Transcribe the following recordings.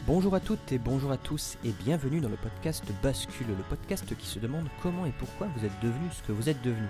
Bonjour à toutes et bonjour à tous et bienvenue dans le podcast Bascule, le podcast qui se demande comment et pourquoi vous êtes devenu ce que vous êtes devenu.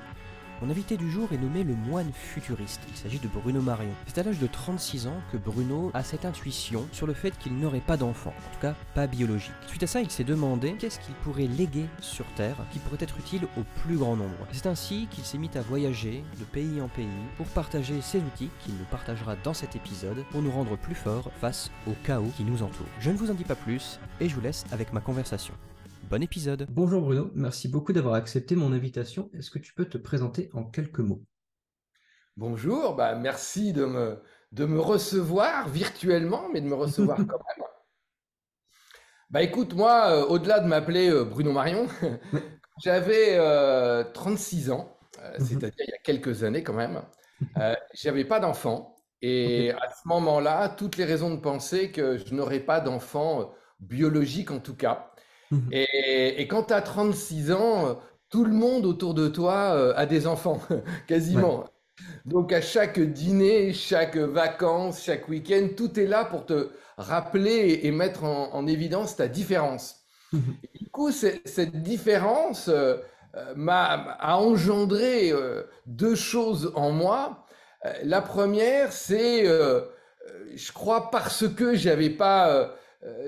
Mon invité du jour est nommé le moine futuriste, il s'agit de Bruno Marion. C'est à l'âge de 36 ans que Bruno a cette intuition sur le fait qu'il n'aurait pas d'enfant, en tout cas pas biologique. Suite à ça, il s'est demandé qu'est-ce qu'il pourrait léguer sur Terre qui pourrait être utile au plus grand nombre. C'est ainsi qu'il s'est mis à voyager de pays en pays pour partager ses outils qu'il nous partagera dans cet épisode pour nous rendre plus forts face au chaos qui nous entoure. Je ne vous en dis pas plus et je vous laisse avec ma conversation. Bon épisode. Bonjour Bruno, merci beaucoup d'avoir accepté mon invitation. Est-ce que tu peux te présenter en quelques mots? Bonjour, merci de me recevoir virtuellement, mais de me recevoir quand même. Écoute, moi, au-delà de m'appeler Bruno Marion, Oui. j'avais 36 ans, Mhm. c'est-à-dire il y a quelques années quand même. J'avais pas d'enfant Ok. et à ce moment-là, toutes les raisons de penser que je n'aurais pas d'enfant biologique en tout cas. Mhm. Et quand tu as 36 ans, tout le monde autour de toi a des enfants, Ouais. quasiment. Donc à chaque dîner, chaque vacances, chaque week-end, tout est là pour te rappeler et mettre en évidence ta différence. Mhm. Et du coup, cette différence a engendré deux choses en moi. La première, c'est, je crois, parce que j'avais pas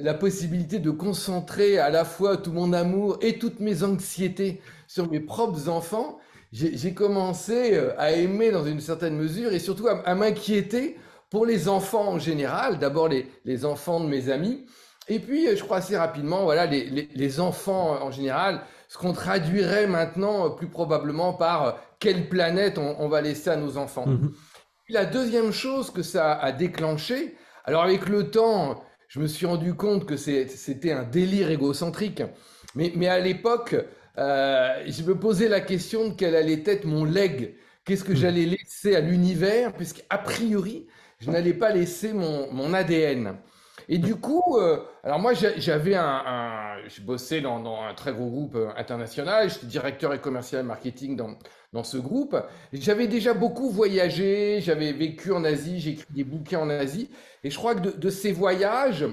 la possibilité de concentrer à la fois tout mon amour et toutes mes anxiétés sur mes propres enfants, j'ai commencé à aimer dans une certaine mesure et surtout à m'inquiéter pour les enfants en général, d'abord les enfants de mes amis, et puis je crois assez rapidement, voilà, les enfants en général, ce qu'on traduirait maintenant plus probablement par quelle planète on va laisser à nos enfants. Mhm. Puis la deuxième chose que ça a déclenché, alors avec le temps, je me suis rendu compte que c'était un délire égocentrique, mais à l'époque, je me posais la question de quel allait être mon legs, qu'est-ce que Mhm. j'allais laisser à l'univers, puisqu'a priori, je n'allais pas laisser mon ADN. Et du Ouais. coup, alors moi, je bossais dans un très gros groupe international, j'étais directeur et commercial marketing dans ce groupe. J'avais déjà beaucoup voyagé, j'avais vécu en Asie, j'ai écrit des bouquins en Asie, et je crois que de ces voyages,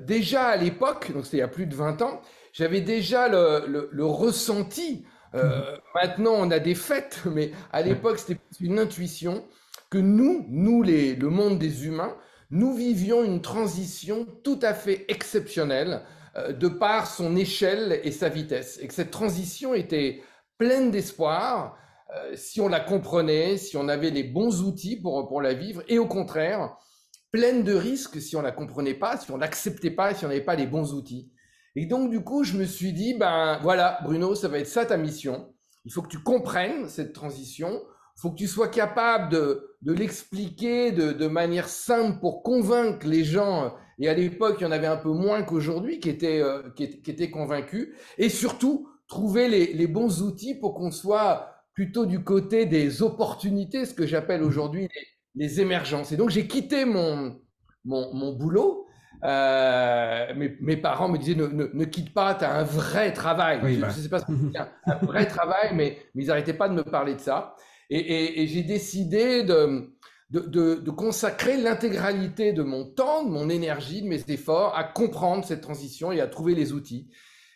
déjà à l'époque, donc c'était il y a plus de 20 ans, j'avais déjà le ressenti. Mhm. Maintenant, on a des faits, mais à Ouais. l'époque, c'était une intuition que le monde des humains, nous vivions une transition tout à fait exceptionnelle de par son échelle et sa vitesse, et que cette transition était pleine d'espoir si on la comprenait, si on avait les bons outils pour la vivre, et au contraire, pleine de risques si on la comprenait pas, si on l'acceptait pas, si on n'avait pas les bons outils. Et donc, du coup, je me suis dit, ben voilà, Bruno, ça va être ça ta mission. Il faut que tu comprennes cette transition. Il faut que tu sois capable de l'expliquer de manière simple pour convaincre les gens. Et à l'époque, il y en avait un peu moins qu'aujourd'hui qui étaient convaincus. Et surtout, trouver les bons outils pour qu'on soit plutôt du côté des opportunités, ce que j'appelle Mhm. aujourd'hui les émergences. Et donc, j'ai quitté mon boulot. Mes parents me disaient ne quitte pas, tu as un vrai travail. Oui, Je ne bah. sais pas ce que c'est Mhm. un vrai travail, mais ils n'arrêtaient pas de me parler de ça. Et j'ai décidé de consacrer l'intégralité de mon temps, de mon énergie, de mes efforts à comprendre cette transition et à trouver les outils.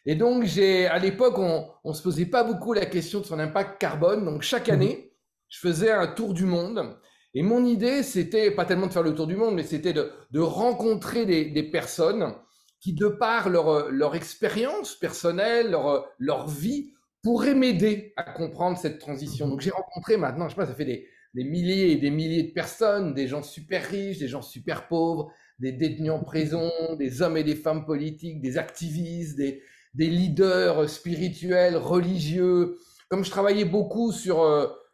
Et donc, à l'époque, on se posait pas beaucoup la question de son impact carbone. Donc, chaque Mhm. année, je faisais un tour du monde. Et mon idée, c'était pas tellement de faire le tour du monde, mais c'était de rencontrer des personnes qui, de par leur expérience personnelle, leur vie, pourraient m'aider à comprendre cette transition. Mhm. Donc, j'ai rencontré maintenant, je sais pas, ça fait des milliers et des milliers de personnes, des gens super riches, des gens super pauvres, des détenus en prison, des hommes et des femmes politiques, des activistes, des leaders spirituels, religieux. Comme je travaillais beaucoup sur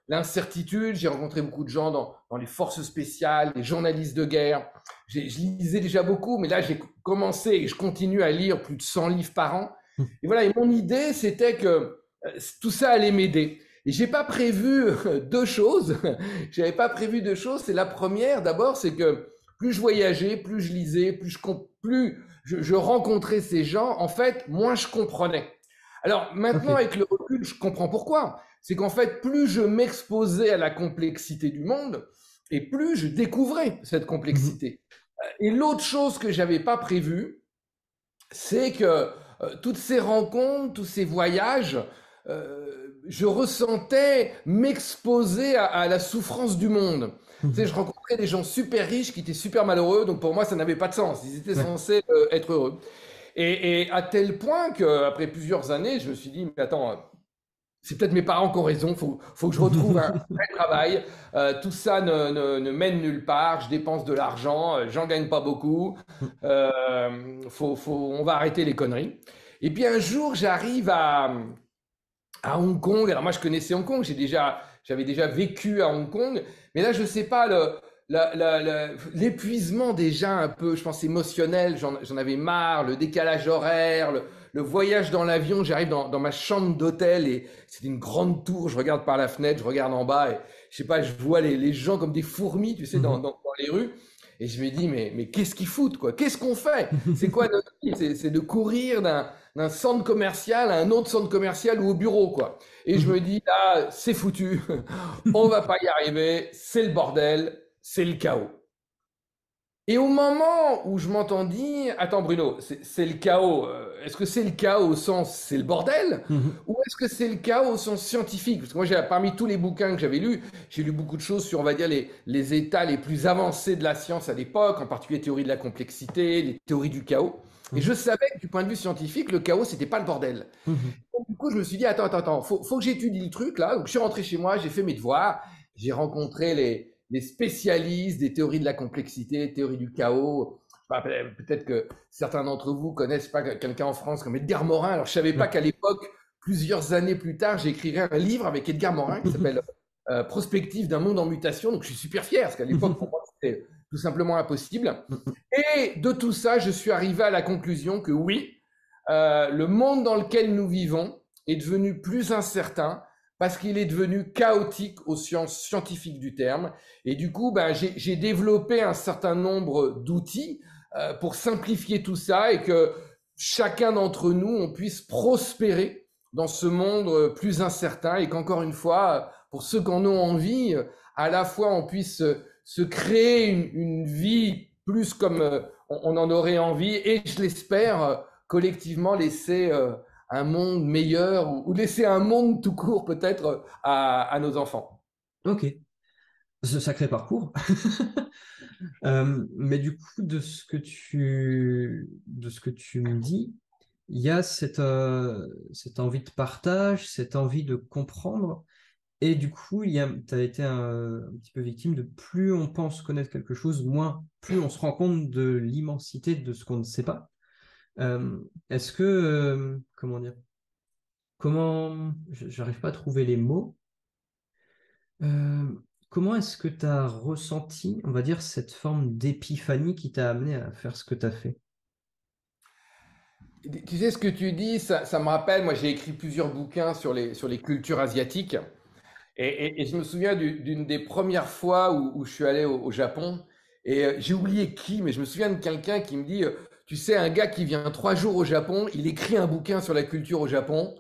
l'incertitude, j'ai rencontré beaucoup de gens dans les forces spéciales, des journalistes de guerre. Je lisais déjà beaucoup, mais là, j'ai commencé et je continue à lire plus de 100 livres par an. Et voilà, et mon idée, c'était que tout ça allait m'aider. Et j'ai pas prévu deux choses. J'avais pas prévu deux choses. C'est la première, d'abord, c'est que plus je voyageais, plus je lisais, plus je rencontrais ces gens, en fait, moins je comprenais. Alors maintenant, Ok. avec le recul, je comprends pourquoi. C'est qu'en fait, plus je m'exposais à la complexité du monde, et plus je découvrais cette Mhm. complexité. Et l'autre chose que j'avais pas prévue, c'est que toutes ces rencontres, tous ces voyages, je ressentais m'exposer à la souffrance du monde. Tu sais, je rencontrais des gens super riches qui étaient super malheureux, donc pour moi, ça n'avait pas de sens. Ils étaient Ouais. censés être heureux. Et à tel point qu'après plusieurs années, je me suis dit, mais attends, c'est peut-être mes parents qui ont raison, faut que je retrouve un vrai travail. Tout ça ne mène nulle part, je dépense de l'argent, j'en gagne pas beaucoup. On va arrêter les conneries. Et puis un jour, j'arrive à Hong Kong. Alors moi, je connaissais Hong Kong, j'avais déjà vécu à Hong Kong, mais là, je sais pas, l'épuisement déjà un peu, je pense, émotionnel, j'en avais marre, le décalage horaire, le voyage dans l'avion, j'arrive dans ma chambre d'hôtel et c'est une grande tour, je regarde par la fenêtre, je regarde en bas et je sais pas, je vois les gens comme des fourmis, tu sais, dans les rues. Et je me dis, mais qu'est-ce qu'ils foutent, quoi? Qu'est-ce qu'on fait? C'est quoi notre vie? C'est de courir d'un centre commercial à un autre centre commercial ou au bureau, quoi. Et je me dis, là, c'est foutu. On va pas y arriver. C'est le bordel. C'est le chaos. Et au moment où je m'entends dire, attends Bruno, c'est le chaos. Est-ce que c'est le chaos au sens c'est le bordel ou est-ce que c'est le chaos au sens scientifique? Parce que moi, parmi tous les bouquins que j'avais lus, j'ai lu beaucoup de choses sur, on va dire, les états les plus avancés de la science à l'époque, en particulier théorie de la complexité, les théories du chaos. Et je savais que du point de vue scientifique, le chaos, c'était pas le bordel. Donc, du coup, je me suis dit, attends, faut que j'étudie le truc là. Donc, je suis rentré chez moi, j'ai fait mes devoirs, j'ai rencontré les spécialistes des théories de la complexité, théorie du chaos. Peut-être que certains d'entre vous connaissent pas quelqu'un en France comme Edgar Morin. Alors, je savais pas qu'à l'époque, plusieurs années plus tard, j'écrirais un livre avec Edgar Morin qui s'appelle Prospective d'un monde en mutation. Donc, je suis super fier parce qu'à l'époque, pour moi, c'était tout simplement impossible. Et de tout ça, je suis arrivé à la conclusion que oui, le monde dans lequel nous vivons est devenu plus incertain parce qu'il est devenu chaotique au sens scientifique du terme. Et du coup, j'ai développé un certain nombre d'outils pour simplifier tout ça et que chacun d'entre nous, on puisse prospérer dans ce monde plus incertain et qu'encore une fois, pour ceux qui en ont envie, à la fois on puisse se créer une vie plus comme on en aurait envie et je l'espère collectivement laisser un monde meilleur ou laisser un monde tout court peut-être à nos enfants. Ok, ce sacré parcours. Mais du coup, de ce que tu me dis, il y a cette envie de partage, cette envie de comprendre. Et du coup, tu as été un petit peu victime de plus on pense connaître quelque chose, moins plus on se rend compte de l'immensité de ce qu'on ne sait pas. Est-ce que, comment dire, j'arrive pas à trouver les mots. Comment est-ce que tu as ressenti, on va dire, cette forme d'épiphanie qui t'a amené à faire ce que tu as fait? Tu sais ce que tu dis, ça me rappelle, moi j'ai écrit plusieurs bouquins sur les cultures asiatiques et je me souviens d'une des premières fois où je suis allé au Japon et j'ai oublié qui, mais je me souviens de quelqu'un qui me dit, tu sais, un gars qui vient 3 jours au Japon, il écrit un bouquin sur la culture au Japon.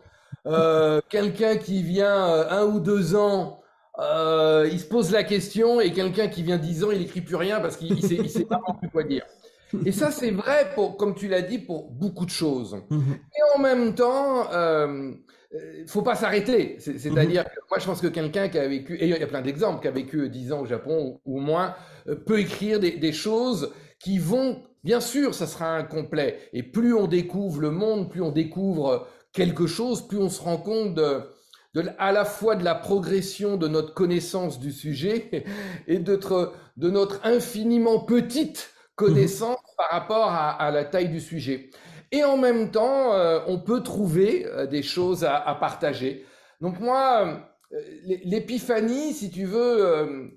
Quelqu'un qui vient 1 ou 2 ans, il se pose la question et quelqu'un qui vient 10 ans, il écrit plus rien parce qu'il sait vraiment plus quoi dire. Et ça, c'est vrai, comme tu l'as dit, pour beaucoup de choses. Et en même temps, faut pas s'arrêter. C'est-à-dire que moi, je pense que quelqu'un qui a vécu, et il y a plein d'exemples, qui a vécu 10 ans au Japon ou moins, peut écrire des choses qui vont, bien sûr, ça sera incomplet. Et plus on découvre le monde, plus on découvre quelque chose, plus on se rend compte à la fois de la progression de notre connaissance du sujet et de notre infiniment petite connaissance par rapport à la taille du sujet. Et en même temps, on peut trouver des choses à partager. Donc moi, l'épiphanie, si tu veux,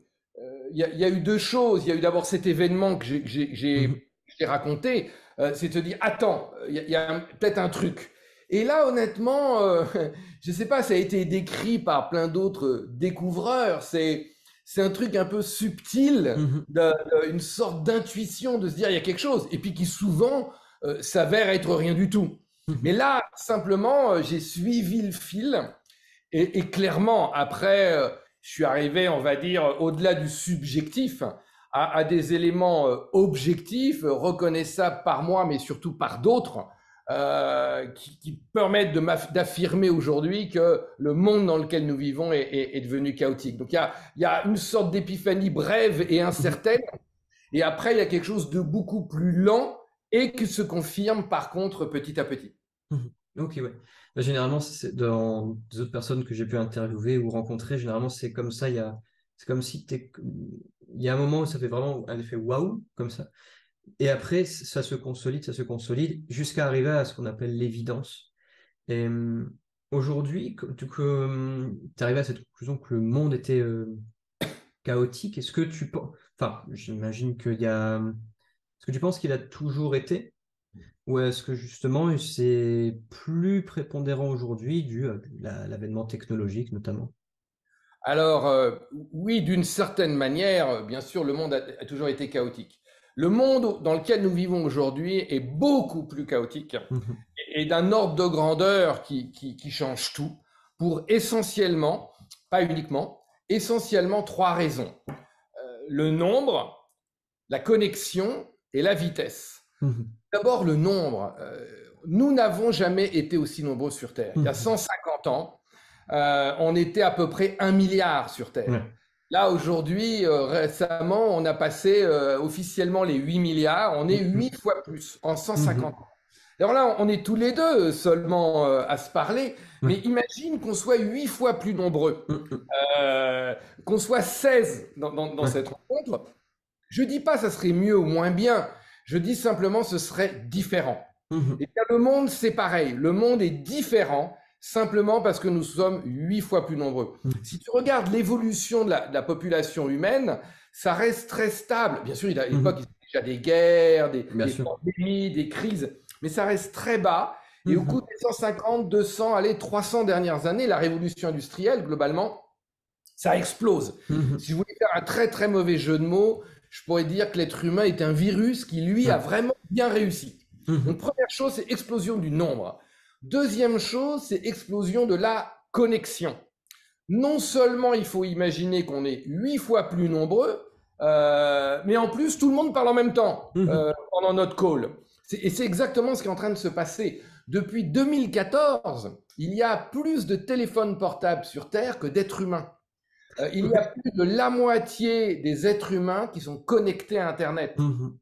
il y a eu deux choses. Il y a eu d'abord cet événement que j'ai raconté, c'est de te dire, attends, il y a peut-être un truc. Et là, honnêtement, je sais pas, ça a été décrit par plein d'autres découvreurs. C'est un truc un peu subtil, une sorte d'intuition de se dire il y a quelque chose, et puis qui souvent s'avère être rien du tout. Mais là, simplement, j'ai suivi le fil, et clairement, après, je suis arrivé, on va dire, au-delà du subjectif, à des éléments objectifs, reconnaissables par moi, mais surtout par d'autres, qui permettent d'affirmer aujourd'hui que le monde dans lequel nous vivons est devenu chaotique. Donc il y a une sorte d'épiphanie brève et incertaine, et après il y a quelque chose de beaucoup plus lent et qui se confirme par contre petit à petit. Ok, ouais. Bah, généralement, c'est dans des autres personnes que j'ai pu interviewer ou rencontrer, généralement, c'est comme ça. C'est comme si il y a un moment où ça fait vraiment un effet waouh, comme ça. Et après, ça se consolide, jusqu'à arriver à ce qu'on appelle l'évidence. Et aujourd'hui, tu es arrivé à cette conclusion que le monde était chaotique. Est-ce que tu penses, enfin, j'imagine qu'il y a, est-ce que tu penses qu'il a toujours été? Ou est-ce que justement c'est plus prépondérant aujourd'hui dû à l'avènement technologique notamment? Alors, oui, d'une certaine manière, bien sûr, le monde a toujours été chaotique. Le monde dans lequel nous vivons aujourd'hui est beaucoup plus chaotique Mhm. et d'un ordre de grandeur qui change tout pour essentiellement, pas uniquement, essentiellement trois raisons. Le nombre, la connexion et la vitesse. Mhm. D'abord, le nombre. Nous n'avons jamais été aussi nombreux sur Terre. Il y a Mhm. 150 ans, on était à peu près 1 milliard sur Terre. Ouais. Là, aujourd'hui, récemment, on a passé officiellement les 8 milliards. On est 8 fois plus en 150 ans. Alors là, on est tous les deux seulement à se parler, mais imagine qu'on soit 8 fois plus nombreux, Mhm. qu'on soit 16 dans Ouais. cette rencontre. Je dis pas ça serait mieux ou moins bien, je dis simplement ce serait différent. Mhm. Et bien le monde c'est pareil, le monde est différent simplement parce que nous sommes 8 fois plus nombreux. Mhm. Si tu regardes l'évolution de la population humaine, ça reste très stable. Bien sûr, à l'époque, il y a déjà des guerres, Bien des sûr. pandémies, des crises, mais ça reste très bas. Et au cours des 150, 200, allez, 300 dernières années, la révolution industrielle, globalement, ça explose. Mhm. Si je voulais faire un très très mauvais jeu de mots, je pourrais dire que l'être humain est un virus qui, lui, a Ouais. vraiment bien réussi. Mhm. Donc, première chose, c'est explosion du nombre. Deuxième chose, c'est explosion de la connexion. Non seulement il faut imaginer qu'on est 8 fois plus nombreux, mais en plus, tout le monde parle en même temps Mhm. pendant notre call. Et c'est exactement ce qui est en train de se passer. Depuis 2014, il y a plus de téléphones portables sur Terre que d'êtres humains. Il y a Ok. plus de la moitié des êtres humains qui sont connectés à Internet. Mhm.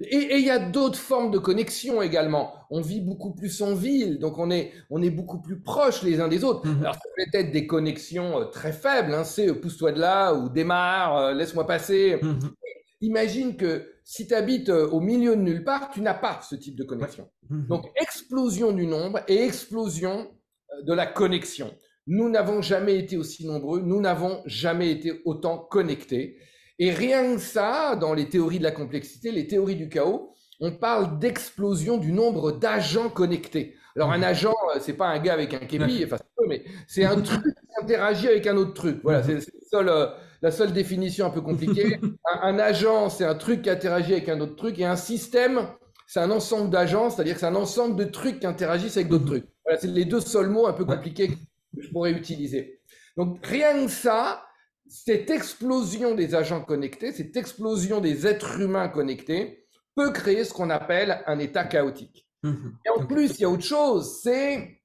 Et il y a d'autres formes de connexion également. On vit beaucoup plus en ville, donc on est beaucoup plus proches les uns des autres. Mhm. Alors ça peut être des connexions très faibles, hein, c'est pousse-toi de là ou démarre, laisse-moi passer. Mhm. Imagine que si tu habites au milieu de nulle part, tu n'as pas ce type de Ouais. connexion. Mhm. Donc explosion du nombre et explosion de la connexion. Nous n'avons jamais été aussi nombreux, nous n'avons jamais été autant connectés. Et rien que ça, dans les théories de la complexité, les théories du chaos, on parle d'explosion du nombre d'agents connectés. Alors un agent, c'est pas un gars avec un képi, enfin mais c'est un truc qui interagit avec un autre truc. Voilà, c'est la seule définition un peu compliquée. Un agent, c'est un truc qui interagit avec un autre truc, et un système, c'est un ensemble d'agents, c'est-à-dire que c'est un ensemble de trucs qui interagissent avec d'autres trucs. Voilà, c'est les deux seuls mots un peu Ouais. compliqués que je pourrais utiliser. Donc rien que ça, cette explosion des agents connectés, cette explosion des êtres humains connectés peut créer ce qu'on appelle un état chaotique. Mhm. Et en Ok. plus, il y a autre chose, c'est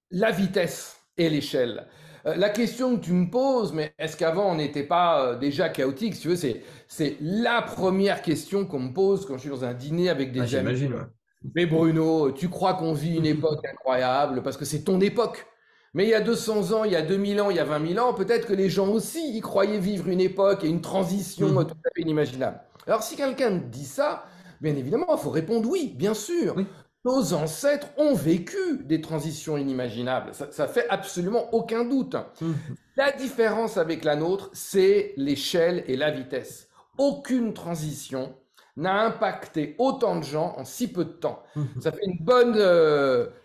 la vitesse et l'échelle. La question que tu me poses, mais est-ce qu'avant on n'était pas déjà chaotique, si tu veux, c'est la première question qu'on me pose quand je suis dans un dîner avec Ah, des amis. j'imagine, ouais. Mais Bruno, tu crois qu'on vit une époque incroyable parce que c'est ton époque. Mais il y a 200 ans, il y a 2000 ans, il y a 20 000 ans, peut-être que les gens aussi y croyaient vivre une époque et une transition Mhm. tout à fait inimaginable. Alors si quelqu'un te dit ça, bien évidemment, il faut répondre oui, bien sûr. Oui. Nos ancêtres ont vécu des transitions inimaginables. Ça fait absolument aucun doute. Mhm. La différence avec la nôtre, c'est l'échelle et la vitesse. Aucune transition n'a impacté autant de gens en si peu de temps. Mhm. Ça fait une bonne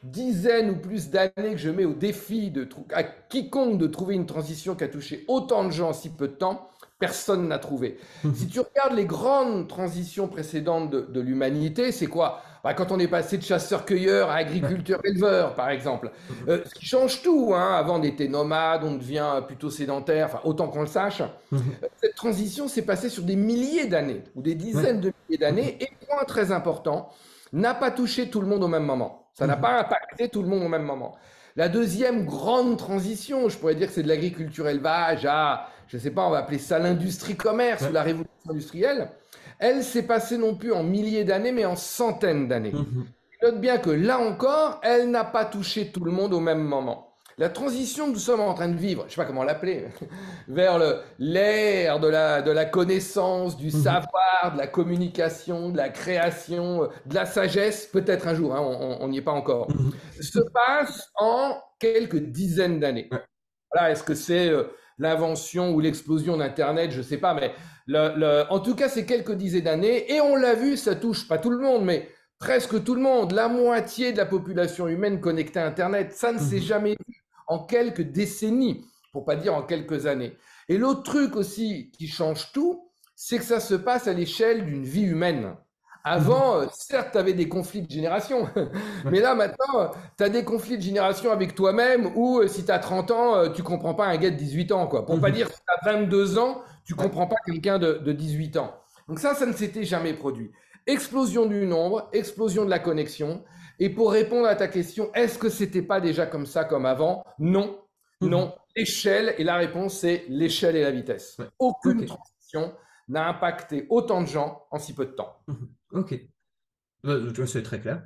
dizaine ou plus d'années que je mets au défi à quiconque de trouver une transition qui a touché autant de gens en si peu de temps. Personne n'a trouvé. Si tu regardes les grandes transitions précédentes de l'humanité, c'est quoi? Quand on est passé de chasseur-cueilleur à agriculteur-éleveur, par exemple. Ce qui change tout, hein. Avant on était nomade, on devient plutôt sédentaire, enfin autant qu'on le sache. Mhm. Cette transition s'est passée sur des milliers d'années ou des dizaines de milliers d'années. Et point très important, n'a pas touché tout le monde au même moment. Ça n'a pas impacté tout le monde au même moment. La deuxième grande transition, je pourrais dire que c'est de l'agriculture-élevage à, je ne sais pas, on va appeler ça l'industrie-commerce ou Ouais. la révolution industrielle. Elle s'est passée non plus en milliers d'années, mais en centaines d'années. Mhm. Note bien que là encore, elle n'a pas touché tout le monde au même moment. La transition que nous sommes en train de vivre, je ne sais pas comment l'appeler, vers l'ère de la connaissance, du Mhm. savoir, de la communication, de la création, de la sagesse, peut-être un jour, hein, on n'y est pas encore, Mhm. se passe en quelques dizaines d'années. Ouais. Voilà, est-ce que c'est l'invention ou l'explosion d'Internet? Je ne sais pas, mais en tout cas, c'est quelques dizaines d'années. Et on l'a vu, ça touche pas tout le monde, mais presque tout le monde. La moitié de la population humaine connectée à Internet. Ça ne s'est Mhm. jamais vu en quelques décennies, pour pas dire en quelques années. Et l'autre truc aussi qui change tout, c'est que ça se passe à l'échelle d'une vie humaine. Mhm. Avant, certes, tu avais des conflits de génération, Ouais. mais là, maintenant, tu as des conflits de génération avec toi-même ou si tu as 30 ans, tu comprends pas un gars de 18 ans, quoi. Pour pas Mhm. dire si tu as 22 ans, tu Ouais. comprends pas quelqu'un de 18 ans. Donc ça ne s'était jamais produit. Explosion du nombre, explosion de la connexion. Et pour répondre à ta question, est-ce que c'était pas déjà comme ça comme avant? Non, Mhm. non. L'échelle, et la réponse, c'est l'échelle et la vitesse. Ouais. Aucune Ok. transition n'a impacté autant de gens en si peu de temps. Mhm. Ok. Tu vois, c'est très clair.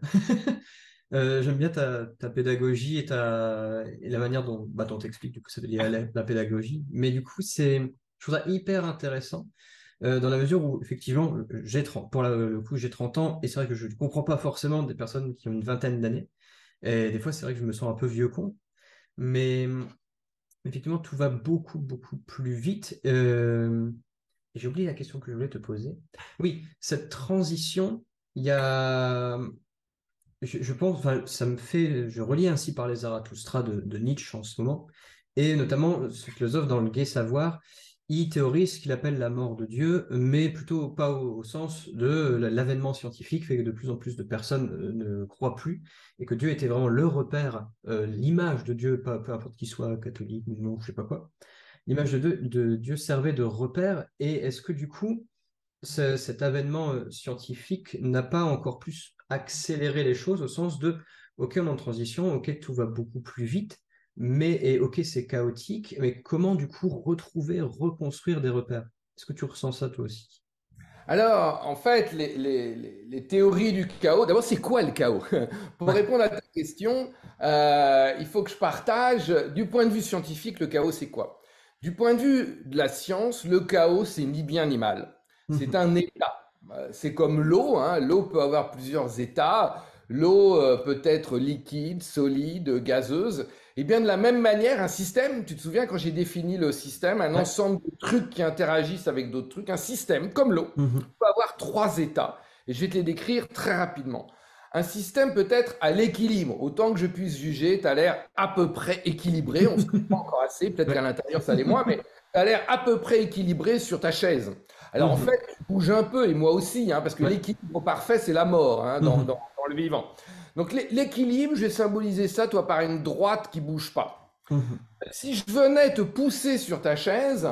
J'aime bien ta pédagogie et la manière dont tu expliques, du coup, ça veut dire la pédagogie. Mais du coup, je trouve ça hyper intéressant dans la mesure où, effectivement, le coup, j'ai 30 ans et c'est vrai que je ne comprends pas forcément des personnes qui ont une vingtaine d'années. Et des fois, c'est vrai que je me sens un peu vieux con. Mais effectivement, tout va beaucoup, beaucoup plus vite. Et j'ai oublié la question que je voulais te poser. Oui, cette transition, il y a. Je pense, enfin, je relis ainsi par les Zarathustra de Nietzsche en ce moment, et notamment ce philosophe dans le Gai Savoir, il théorise ce qu'il appelle la mort de Dieu, mais plutôt pas au sens de l'avènement scientifique fait que de plus en plus de personnes ne croient plus, et que Dieu était vraiment le repère, l'image de Dieu, peu importe qu'il soit catholique, musulman, je sais pas quoi, l'image de Dieu servait de repère, et est-ce que du coup, cet avènement scientifique n'a pas encore plus accéléré les choses au sens de, OK, on est en transition, OK, tout va beaucoup plus vite, et OK, c'est chaotique, mais comment du coup retrouver, reconstruire des repères? Est-ce que tu ressens ça toi aussi? Alors, en fait, les théories du chaos, d'abord, c'est quoi le chaos? Pour Ouais. répondre à ta question, il faut que je partage, du point de vue scientifique, le chaos, c'est quoi? Du point de vue de la science, le chaos, c'est ni bien ni mal. C'est Mhm. un état. C'est comme l'eau, hein. L'eau peut avoir plusieurs états. L'eau peut être liquide, solide, gazeuse. Et bien de la même manière, un système, tu te souviens quand j'ai défini le système, un Ouais. ensemble de trucs qui interagissent avec d'autres trucs, un système comme l'eau Mhm. peut avoir trois états. Et je vais te les décrire très rapidement. Un système peut être à l'équilibre. Autant que je puisse juger, tu as l'air à peu près équilibré. On ne se connaît pas encore assez. Peut-être qu'à Ouais. l'intérieur, ça l'est moins, mais tu as l'air à peu près équilibré sur ta chaise. Alors en Mhm. fait, tu bouges un peu, et moi aussi, hein, parce que Ouais. l'équilibre parfait, c'est la mort hein, Mhm. dans le vivant. Donc l'équilibre, je vais symboliser ça, toi, par une droite qui bouge pas. Mhm. Si je venais te pousser sur ta chaise,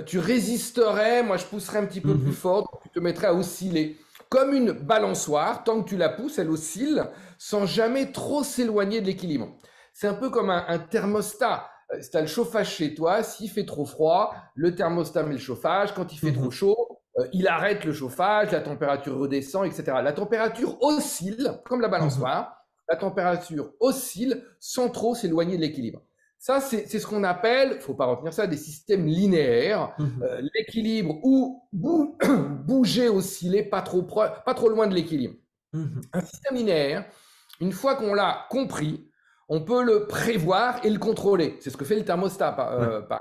tu résisterais, moi je pousserais un petit peu plus Mhm. fort, donc tu te mettrais à osciller. Comme une balançoire, tant que tu la pousses, elle oscille sans jamais trop s'éloigner de l'équilibre. C'est un peu comme un thermostat. Si tu as le chauffage chez toi, s'il fait trop froid, le thermostat met le chauffage. Quand il fait trop Mhm. chaud, il arrête le chauffage, la température redescend, etc. La température oscille, comme la Mhm. balançoire, la température oscille sans trop s'éloigner de l'équilibre. Ça, c'est ce qu'on appelle, faut pas retenir ça, des systèmes linéaires. Mhm. L'équilibre ou bouger, osciller, pas trop loin de l'équilibre. Mhm. Un système linéaire, une fois qu'on l'a compris, on peut le prévoir et le contrôler. C'est ce que fait le thermostat. Ouais.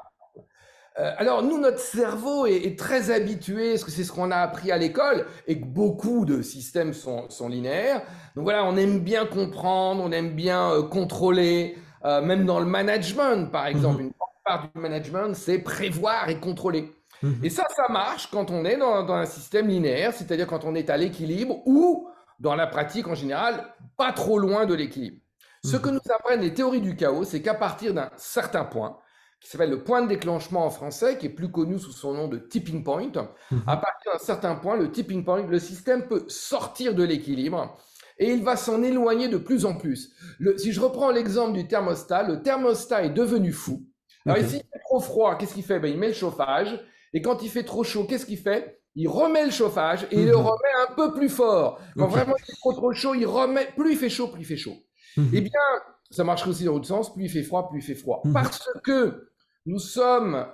Alors nous, notre cerveau est très habitué, parce que c'est ce qu'on a appris à l'école, et que beaucoup de systèmes sont linéaires. Donc voilà, on aime bien comprendre, on aime bien contrôler, même dans le management, par exemple. Mhm. Une grande part du management, c'est prévoir et contrôler. Et Mhm. ça marche quand on est dans un système linéaire, c'est-à-dire quand on est à l'équilibre ou, dans la pratique en général, pas trop loin de l'équilibre. Ce que Mhm. nous apprennent les théories du chaos, c'est qu'à partir d'un certain point, qui s'appelle le point de déclenchement en français, qui est plus connu sous son nom de tipping point. À Mhm. partir d'un certain point, le tipping point, le système peut sortir de l'équilibre et il va s'en éloigner de plus en plus. Si je reprends l'exemple du thermostat, le thermostat est devenu fou. Alors ici, il fait trop froid, qu'est-ce qu'il fait? Ben, il met le chauffage, et quand il fait trop chaud, qu'est-ce qu'il fait? Il remet le chauffage et il le remet un peu plus fort. Quand vraiment il fait trop chaud, il remet. Plus il fait chaud, plus il fait chaud. Eh bien, ça marcherait aussi dans l'autre sens. Plus il fait froid, plus il fait froid. Parce que nous sommes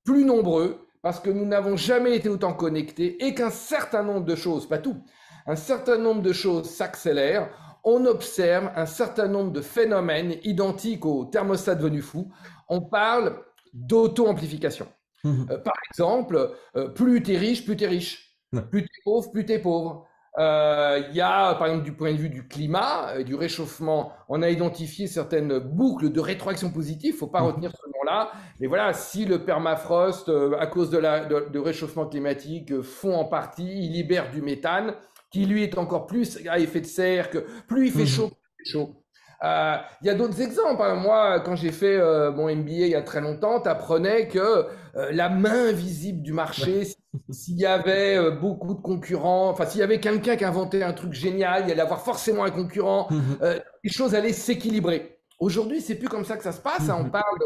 plus nombreux, parce que nous n'avons jamais été autant connectés et qu'un certain nombre de choses, pas tout, un certain nombre de choses s'accélèrent. On observe un certain nombre de phénomènes identiques au thermostat devenu fou. On parle d'auto-amplification. Par exemple, plus tu es riche, plus tu es riche. Plus tu es pauvre, plus tu es pauvre. Il y a, par exemple, du point de vue du climat, du réchauffement, on a identifié certaines boucles de rétroaction positive. Il ne faut pas retenir ce nom-là. Mais voilà, si le permafrost, à cause de réchauffement climatique, fond en partie, il libère du méthane, qui lui est encore plus à effet de serre, que plus il fait chaud, plus il fait chaud. Il y a d'autres exemples. Moi, quand j'ai fait mon MBA il y a très longtemps, tu apprenais que la main invisible du marché, s'il y avait beaucoup de concurrents, enfin s'il y avait quelqu'un qui inventait un truc génial, il y allait avoir forcément un concurrent, les choses allaient s'équilibrer. Aujourd'hui, c'est plus comme ça que ça se passe. On parle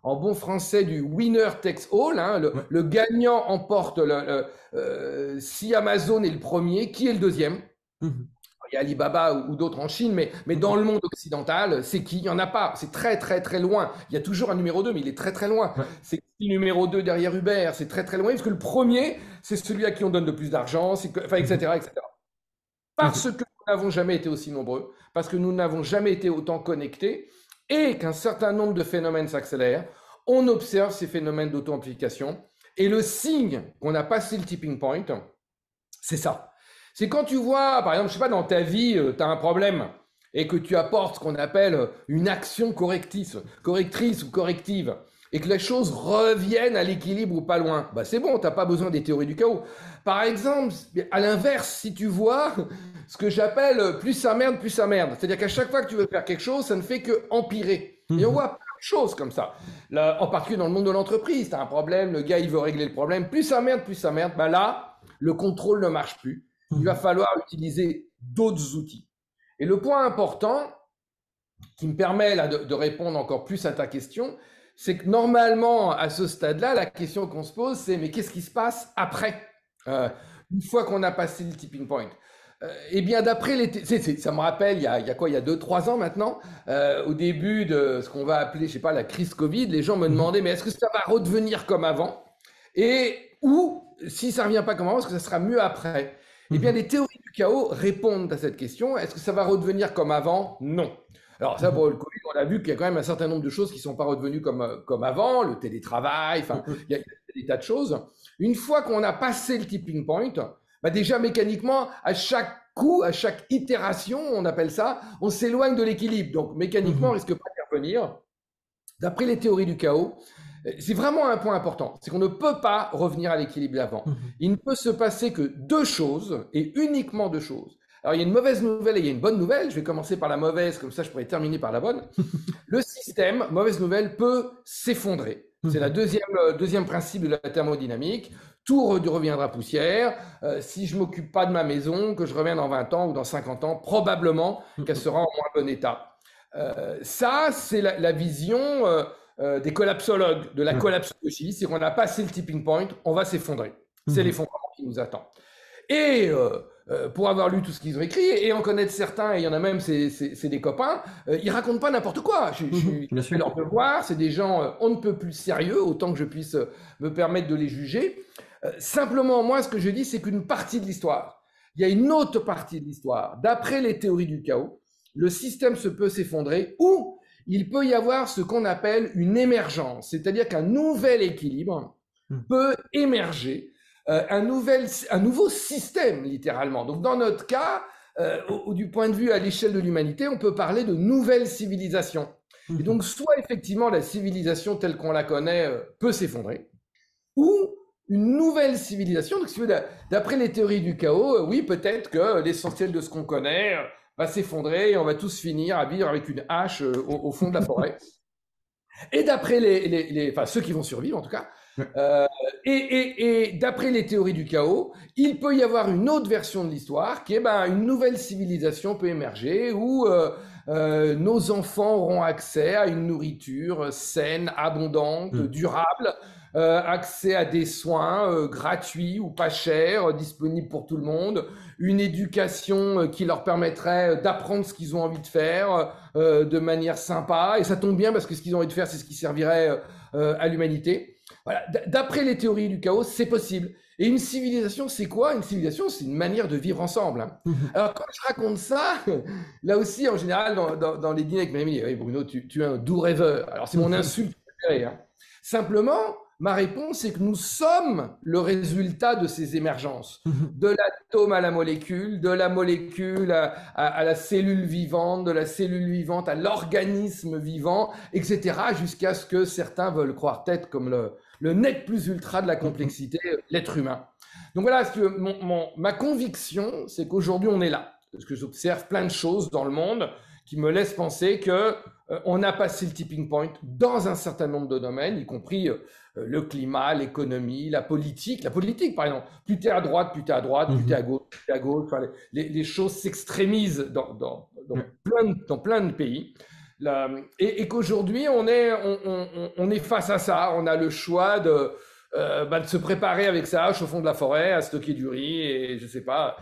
en bon français du winner takes all. Le gagnant emporte. Si Amazon est le premier, qui est le deuxième? Il y a Alibaba ou d'autres en Chine, mais dans le monde occidental, c'est qui? Il n'y en a pas. C'est très, très, très loin. Il y a toujours un numéro 2, mais il est très, très loin. C'est qui le numéro 2 derrière Uber? C'est très, très loin, parce que le premier, c'est celui à qui on donne le plus d'argent, etc., etc. Parce que nous n'avons jamais été aussi nombreux, parce que nous n'avons jamais été autant connectés, et qu'un certain nombre de phénomènes s'accélèrent, on observe ces phénomènes d'auto-amplification. Et le signe qu'on a passé le tipping point, c'est ça. C'est quand tu vois, par exemple, je sais pas, dans ta vie, tu as un problème et que tu apportes ce qu'on appelle une action correctrice ou corrective et que les choses reviennent à l'équilibre ou pas loin, bah c'est bon, tu n'as pas besoin des théories du chaos. Par exemple, à l'inverse, si tu vois ce que j'appelle plus ça merde, c'est-à-dire qu'à chaque fois que tu veux faire quelque chose, ça ne fait que empirer. Et on voit plein de choses comme ça. Là, en particulier dans le monde de l'entreprise, tu as un problème, le gars il veut régler le problème, plus ça merde, bah là, le contrôle ne marche plus. Il va falloir utiliser d'autres outils. Et le point important qui me permet là, de répondre encore plus à ta question, c'est que normalement, à ce stade-là, la question qu'on se pose, c'est mais qu'est-ce qui se passe après, une fois qu'on a passé le tipping point? Eh bien, d'après ça me rappelle, il y a 2-3 ans maintenant, au début de ce qu'on va appeler, je sais pas, la crise Covid, les gens me demandaient, mais est-ce que ça va redevenir comme avant? Ou, si ça ne revient pas comme avant, est-ce que ça sera mieux après? Eh bien, les théories du chaos répondent à cette question. Est-ce que ça va redevenir comme avant? Non. Alors ça, pour le Covid, on a vu qu'il y a quand même un certain nombre de choses qui ne sont pas redevenues comme avant, le télétravail, enfin, il y a des tas de choses. Une fois qu'on a passé le tipping point, bah déjà mécaniquement, à chaque coup, à chaque itération, on appelle ça, on s'éloigne de l'équilibre. Donc mécaniquement, on risque pas d'y revenir. D'après les théories du chaos, c'est vraiment un point important, c'est qu'on ne peut pas revenir à l'équilibre d'avant. Il ne peut se passer que deux choses, et uniquement deux choses. Alors, il y a une mauvaise nouvelle et il y a une bonne nouvelle. Je vais commencer par la mauvaise, comme ça je pourrais terminer par la bonne. Le système, mauvaise nouvelle, peut s'effondrer. C'est le deuxième principe de la thermodynamique. Tout reviendra poussière. Si je ne m'occupe pas de ma maison, que je reviens dans 20 ans ou dans 50 ans, probablement qu'elle sera en moins bon état. Ça, c'est la vision des collapsologues, de la collapsologie. C'est qu'on a passé le tipping point, on va s'effondrer. C'est l'effondrement qui nous attend. Et pour avoir lu tout ce qu'ils ont écrit et en connaître certains, et il y en a même, c'est des copains, ils racontent pas n'importe quoi. Je suis leur devoir, c'est des gens on ne peut plus sérieux, autant que je puisse me permettre de les juger. Simplement, moi, ce que je dis, c'est qu'une partie de l'histoire, il y a une autre partie de l'histoire. D'après les théories du chaos, le système peut s'effondrer ou il peut y avoir ce qu'on appelle une émergence, c'est-à-dire qu'un nouvel équilibre peut émerger. Un nouveau système, littéralement. Donc, dans notre cas, du point de vue à l'échelle de l'humanité, on peut parler de nouvelle civilisation. Et donc, soit effectivement la civilisation telle qu'on la connaît peut s'effondrer, ou une nouvelle civilisation. Donc, si vous voulez, d'après les théories du chaos, oui, peut-être que l'essentiel de ce qu'on connaît va s'effondrer et on va tous finir à vivre avec une hache au fond de la forêt. Et d'après enfin, ceux qui vont survivre, en tout cas, Ouais. Et d'après les théories du chaos, il peut y avoir une autre version de l'histoire qui est une nouvelle civilisation peut émerger où nos enfants auront accès à une nourriture saine, abondante, durable, accès à des soins gratuits ou pas chers, disponibles pour tout le monde, une éducation qui leur permettrait d'apprendre ce qu'ils ont envie de faire de manière sympa. Et ça tombe bien parce que ce qu'ils ont envie de faire, c'est ce qui servirait à l'humanité. Voilà. D'après les théories du chaos, c'est possible. Et une civilisation, c'est quoi? Une civilisation, c'est une manière de vivre ensemble. Hein. Alors, quand je raconte ça, là aussi, en général, dans les dîners avec mes amis, hey Bruno, tu es un doux rêveur. Alors, c'est mon insulte préférée. Hein. Simplement, ma réponse est que nous sommes le résultat de ces émergences. De l'atome à la molécule, de la molécule à la cellule vivante, de la cellule vivante à l'organisme vivant, etc. Jusqu'à ce que certains veulent croire tête comme le nec plus ultra de la complexité, l'être humain. Donc voilà, ma conviction, c'est qu'aujourd'hui on est là. Parce que j'observe plein de choses dans le monde qui me laissent penser que on a passé le tipping point dans un certain nombre de domaines, y compris le climat, l'économie, la politique. La politique, par exemple, plus tu es à droite, plus tu es à droite, plus tu es à gauche, plus tu es à gauche. Enfin, les choses s'extrémisent dans plein de pays. Et qu'aujourd'hui, on est face à ça. On a le choix de se préparer avec sa hache au fond de la forêt, à stocker du riz et je sais pas,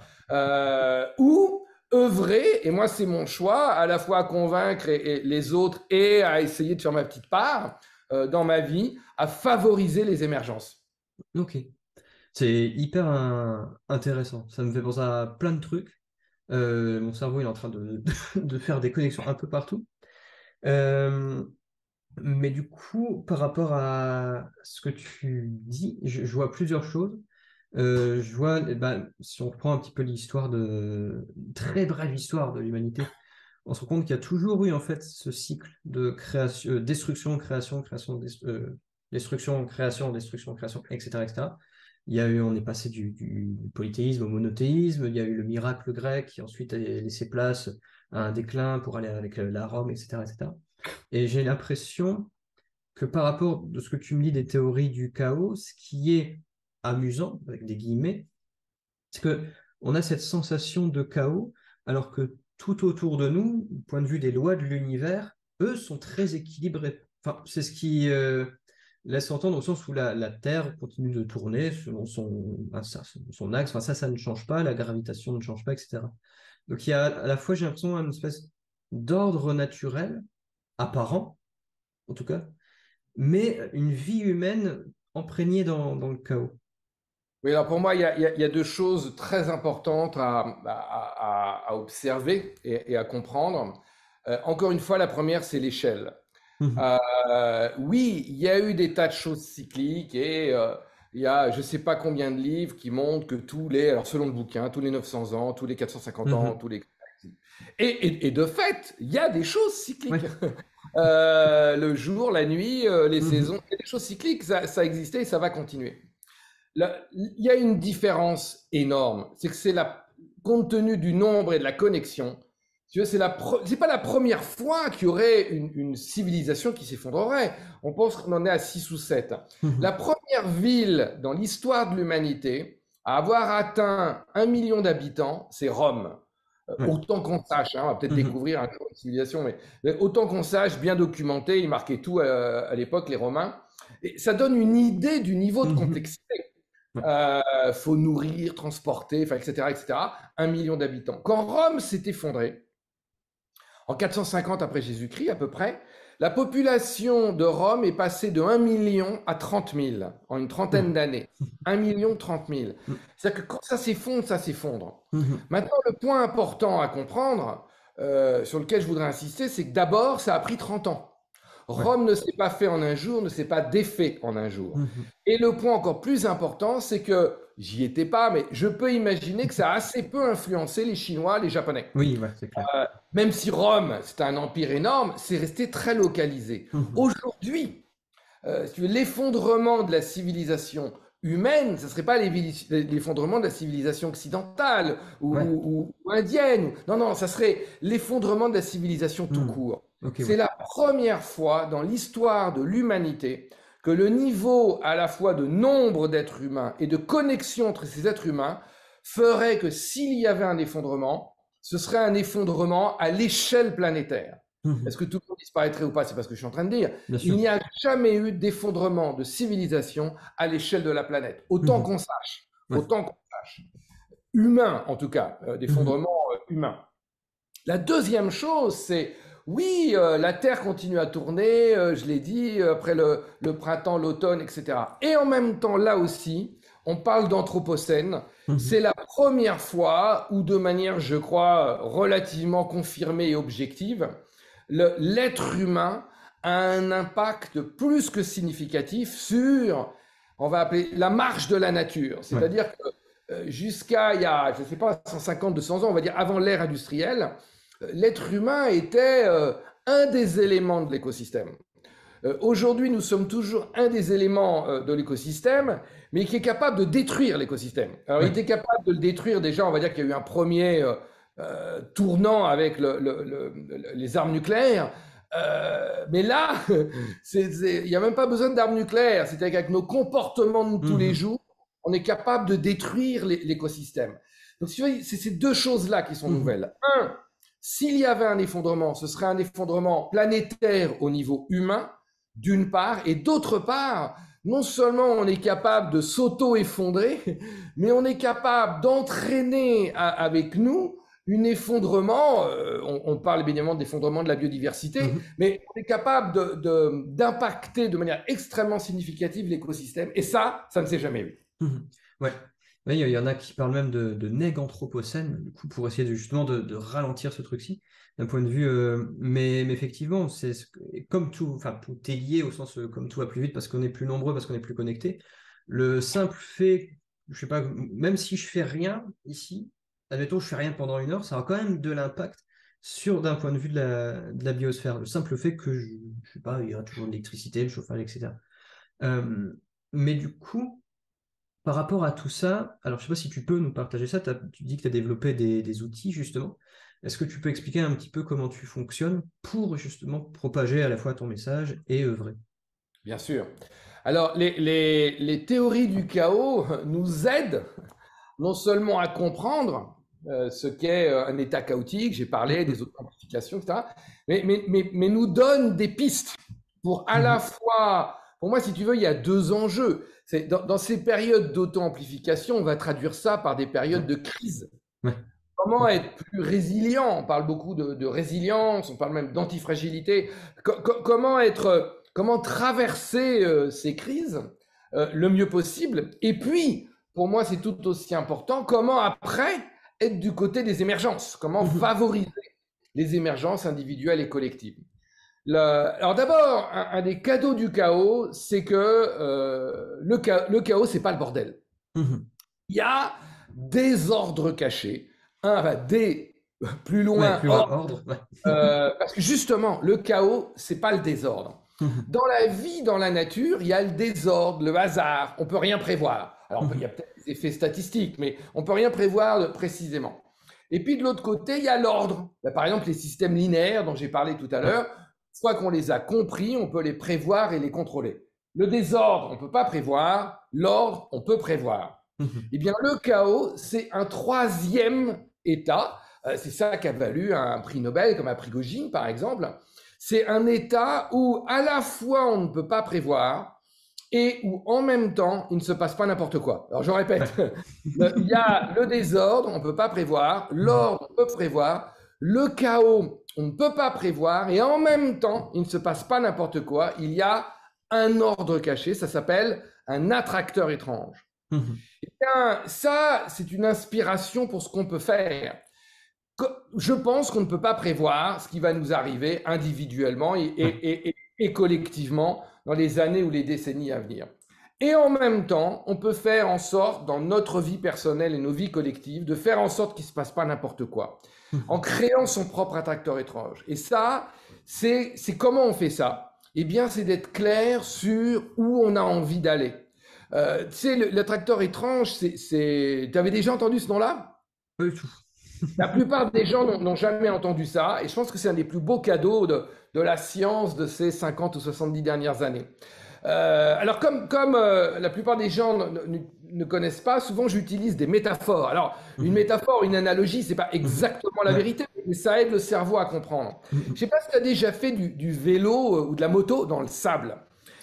ou œuvrer, et moi c'est mon choix, à la fois à convaincre et les autres et à essayer de faire ma petite part dans ma vie, à favoriser les émergences. Ok, c'est hyper intéressant. Ça me fait penser à plein de trucs. Mon cerveau il est en train de faire des connexions un peu partout. Mais du coup, par rapport à ce que tu dis, je vois plusieurs choses. Je vois, si on reprend un petit peu l'histoire très brève histoire de l'humanité, on se rend compte qu'il y a toujours eu en fait ce cycle de création, destruction, création, création, destruction, création, destruction, création, etc., etc. Il y a eu, on est passé du polythéisme au monothéisme. Il y a eu le miracle grec qui ensuite a laissé place à un déclin pour aller avec la Rome, etc., etc. Et j'ai l'impression que par rapport de ce que tu me dis des théories du chaos, ce qui est amusant, avec des guillemets, c'est que on a cette sensation de chaos, alors que tout autour de nous, du point de vue des lois de l'univers, eux sont très équilibrés. Enfin, c'est ce qui laisse entendre au sens où la Terre continue de tourner selon son axe. Enfin, ça ne change pas, la gravitation ne change pas, etc. Donc il y a à la fois, j'ai l'impression, une espèce d'ordre naturel, apparent, en tout cas, mais une vie humaine imprégnée dans le chaos. Oui, alors pour moi, il y a deux choses très importantes à observer et à comprendre. Encore une fois, la première, c'est l'échelle. Oui, il y a eu des tas de choses cycliques et il y a je ne sais pas combien de livres qui montrent que alors selon le bouquin, tous les 900 ans, tous les 450 ans, tous les... Et de fait, il y a des choses cycliques. Le jour, la nuit, les saisons, il y a des choses cycliques, ça existait et ça va continuer. Il y a une différence énorme, c'est que compte tenu du nombre et de la connexion, c'est pas la première fois qu'il y aurait une civilisation qui s'effondrerait. On pense qu'on en est à 6 ou 7. La première ville dans l'histoire de l'humanité à avoir atteint 1 million d'habitants, c'est Rome. Autant qu'on sache, hein, on va peut-être découvrir un jour une civilisation, mais autant qu'on sache, bien documenté, ils marquaient tout à l'époque, les Romains. Et ça donne une idée du niveau de complexité. Faut nourrir, transporter, etc., etc. 1 million d'habitants. Quand Rome s'est effondrée, en 450 après Jésus-Christ à peu près, la population de Rome est passée de 1 million à 30 000 en une trentaine d'années. 1 million, 30 000. C'est-à-dire que quand ça s'effondre, ça s'effondre. Maintenant, le point important à comprendre, sur lequel je voudrais insister, c'est que d'abord, ça a pris 30 ans. Rome ne s'est pas fait en un jour, ne s'est pas défait en un jour. Et le point encore plus important, c'est que, j'y étais pas, mais je peux imaginer que ça a assez peu influencé les Chinois, les Japonais. Oui, ouais, c'est clair. Même si Rome, c'est un empire énorme, c'est resté très localisé. Aujourd'hui, si tu veux, l'effondrement de la civilisation humaine, ce ne serait pas l'effondrement de la civilisation occidentale ou indienne. Non, ça serait l'effondrement de la civilisation tout court. Okay, c'est la première fois dans l'histoire de l'humanité que le niveau à la fois de nombre d'êtres humains et de connexion entre ces êtres humains ferait que s'il y avait un effondrement, ce serait un effondrement à l'échelle planétaire. Est-ce que tout le monde disparaîtrait ou pas? C'est pas ce que je suis en train de dire. Il n'y a jamais eu d'effondrement de civilisation à l'échelle de la planète. Autant qu'on sache. Autant qu'on sache. Humain, en tout cas, d'effondrement humain. La deuxième chose, c'est, oui, la Terre continue à tourner, je l'ai dit, après le printemps, l'automne, etc. Et en même temps, là aussi, on parle d'anthropocène. C'est la première fois où, de manière, je crois, relativement confirmée et objective, l'être humain a un impact plus que significatif sur, on va appeler, la marche de la nature. C'est-à-dire que jusqu'à, il y a, je ne sais pas, 150, 200 ans, on va dire avant l'ère industrielle, l'être humain était un des éléments de l'écosystème. Aujourd'hui, nous sommes toujours un des éléments de l'écosystème, mais qui est capable de détruire l'écosystème. Alors, il était capable de le détruire déjà, on va dire qu'il y a eu un premier tournant avec les armes nucléaires. Mais là, il n'y a même pas besoin d'armes nucléaires. C'est-à-dire qu'avec nos comportements de tous les jours, on est capable de détruire l'écosystème. Donc, si vous voyez, c'est ces deux choses-là qui sont nouvelles. Un, s'il y avait un effondrement, ce serait un effondrement planétaire au niveau humain, d'une part, et d'autre part, non seulement on est capable de s'auto-effondrer, mais on est capable d'entraîner avec nous un effondrement, on parle évidemment d'effondrement de la biodiversité, mais on est capable d'impacter de manière extrêmement significative l'écosystème, et ça ne s'est jamais vu. Ouais. Oui, il y en a qui parlent même de néganthropocène, du coup, pour essayer justement de ralentir ce truc-ci, d'un point de vue. Mais effectivement, c'est comme tout, enfin, tout est lié au sens comme tout va plus vite parce qu'on est plus nombreux, parce qu'on est plus connectés. Le simple fait, je sais pas, même si je fais rien ici, admettons, je fais rien pendant 1 heure, ça aura quand même de l'impact d'un point de vue de la biosphère. Le simple fait que, je sais pas, il y aura toujours de l'électricité, le chauffage, etc. Mais du coup. Par rapport à tout ça, alors je ne sais pas si tu peux nous partager ça, tu dis que tu as développé des outils justement. Est-ce que tu peux expliquer un petit peu comment tu fonctionnes pour justement propager à la fois ton message et œuvrer? Bien sûr. Alors, les théories du chaos nous aident non seulement à comprendre ce qu'est un état chaotique, j'ai parlé des auto-amplifications, etc., mais nous donnent des pistes pour à la fois, pour moi, si tu veux, il y a 2 enjeux. Dans ces périodes d'auto-amplification, on va traduire ça par des périodes de crise. Comment être plus résilient? On parle beaucoup de résilience, on parle même d'antifragilité. Comment traverser ces crises le mieux possible? Et puis, pour moi, c'est tout aussi important, comment après être du côté des émergences? Comment favoriser les émergences individuelles et collectives? Alors d'abord, un des cadeaux du chaos, c'est que le chaos, c'est pas le bordel. Il y a des ordres cachés, plus loin, ordre. Parce que justement, le chaos, c'est pas le désordre. Dans la vie, dans la nature, il y a le désordre, le hasard, on peut rien prévoir. Alors il y a peut-être des effets statistiques, mais on peut rien prévoir précisément. Et puis de l'autre côté, il y a l'ordre. Par exemple, les systèmes linéaires dont j'ai parlé tout à l'heure, une fois qu'on les a compris, on peut les prévoir et les contrôler. Le désordre, on ne peut pas prévoir. L'ordre, on peut prévoir. Eh bien, le chaos, c'est un 3e état. C'est ça qui a valu un prix Nobel, comme un Prigogine, par exemple. C'est un état où, à la fois, on ne peut pas prévoir et où, en même temps, il ne se passe pas n'importe quoi. Alors, je répète, il y a le désordre, on ne peut pas prévoir. L'ordre, on peut prévoir. Le chaos, on ne peut pas prévoir, et en même temps, il ne se passe pas n'importe quoi. Il y a un ordre caché, ça s'appelle un attracteur étrange. Et bien, ça, c'est une inspiration pour ce qu'on peut faire. Je pense qu'on ne peut pas prévoir ce qui va nous arriver individuellement et collectivement dans les années ou les décennies à venir. Et en même temps, on peut faire en sorte, dans notre vie personnelle et nos vies collectives, de faire en sorte qu'il ne se passe pas n'importe quoi, en créant son propre attracteur étrange. Et ça, c'est comment on fait ça? Eh bien, c'est d'être clair sur où on a envie d'aller. Tu sais, l'attracteur étrange, tu avais déjà entendu ce nom-là? Pas du tout. La plupart des gens n'ont jamais entendu ça, et je pense que c'est un des plus beaux cadeaux de la science de ces 50 ou 70 dernières années. Alors, comme la plupart des gens ne connaissent pas, souvent j'utilise des métaphores. Alors, une métaphore, une analogie, c'est pas exactement la vérité, mais ça aide le cerveau à comprendre. Je sais pas si tu as déjà fait du vélo ou de la moto dans le sable.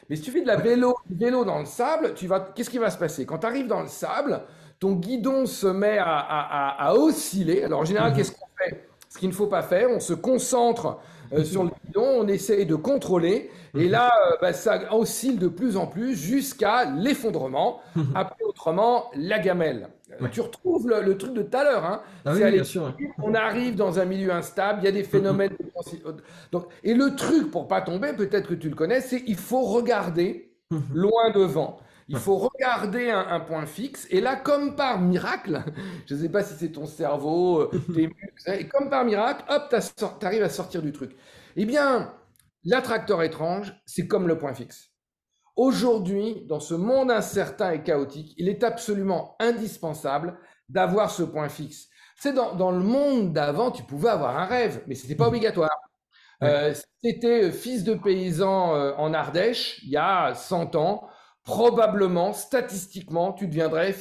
Mais si tu fais du vélo dans le sable, qu'est-ce qui va se passer? Quand tu arrives dans le sable, ton guidon se met à osciller. Alors, en général, qu'est-ce qu'on fait? Ce qu'il ne faut pas faire, on se concentre sur le guidon, on essaye de contrôler, et là, ça oscille de plus en plus jusqu'à l'effondrement, appelé autrement la gamelle. Tu retrouves le truc de tout à l'heure, hein. Ah oui, bien sûr. On arrive dans un milieu instable, il y a des phénomènes. Donc, et le truc pour pas tomber, peut-être que tu le connais, c'est il faut regarder loin devant. Il faut regarder un point fixe, et là, comme par miracle, je ne sais pas si c'est ton cerveau, tes muscles, et comme par miracle, hop, tu arrives à sortir du truc. Eh bien, l'attracteur étrange, c'est comme le point fixe. Aujourd'hui, dans ce monde incertain et chaotique, il est absolument indispensable d'avoir ce point fixe. C'est dans le monde d'avant, tu pouvais avoir un rêve, mais ce n'était pas obligatoire. Si tu étais fils de paysan en Ardèche, il y a 100 ans, probablement, statistiquement, tu deviendrais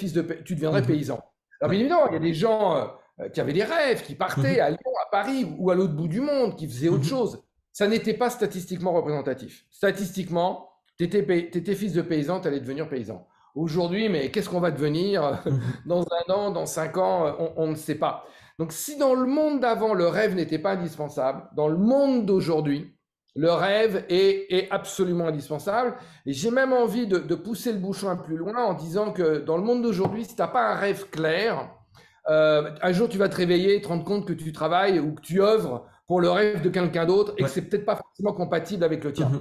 paysan. Alors, bien évidemment, il y a des gens qui avaient des rêves, qui partaient à Lyon, à Paris ou à l'autre bout du monde, qui faisaient autre chose. Ça n'était pas statistiquement représentatif. Statistiquement, tu étais fils de paysan, tu allais devenir paysan. Aujourd'hui, mais qu'est-ce qu'on va devenir dans 1 an, dans 5 ans, on ne sait pas. Donc, si dans le monde d'avant, le rêve n'était pas indispensable, dans le monde d'aujourd'hui, le rêve est absolument indispensable. Et j'ai même envie de pousser le bouchon un peu plus loin en disant que dans le monde d'aujourd'hui, si tu n'as pas un rêve clair, un jour tu vas te réveiller et te rendre compte que tu travailles ou que tu œuvres pour le rêve de quelqu'un d'autre et que c'est peut-être pas forcément compatible avec le tien.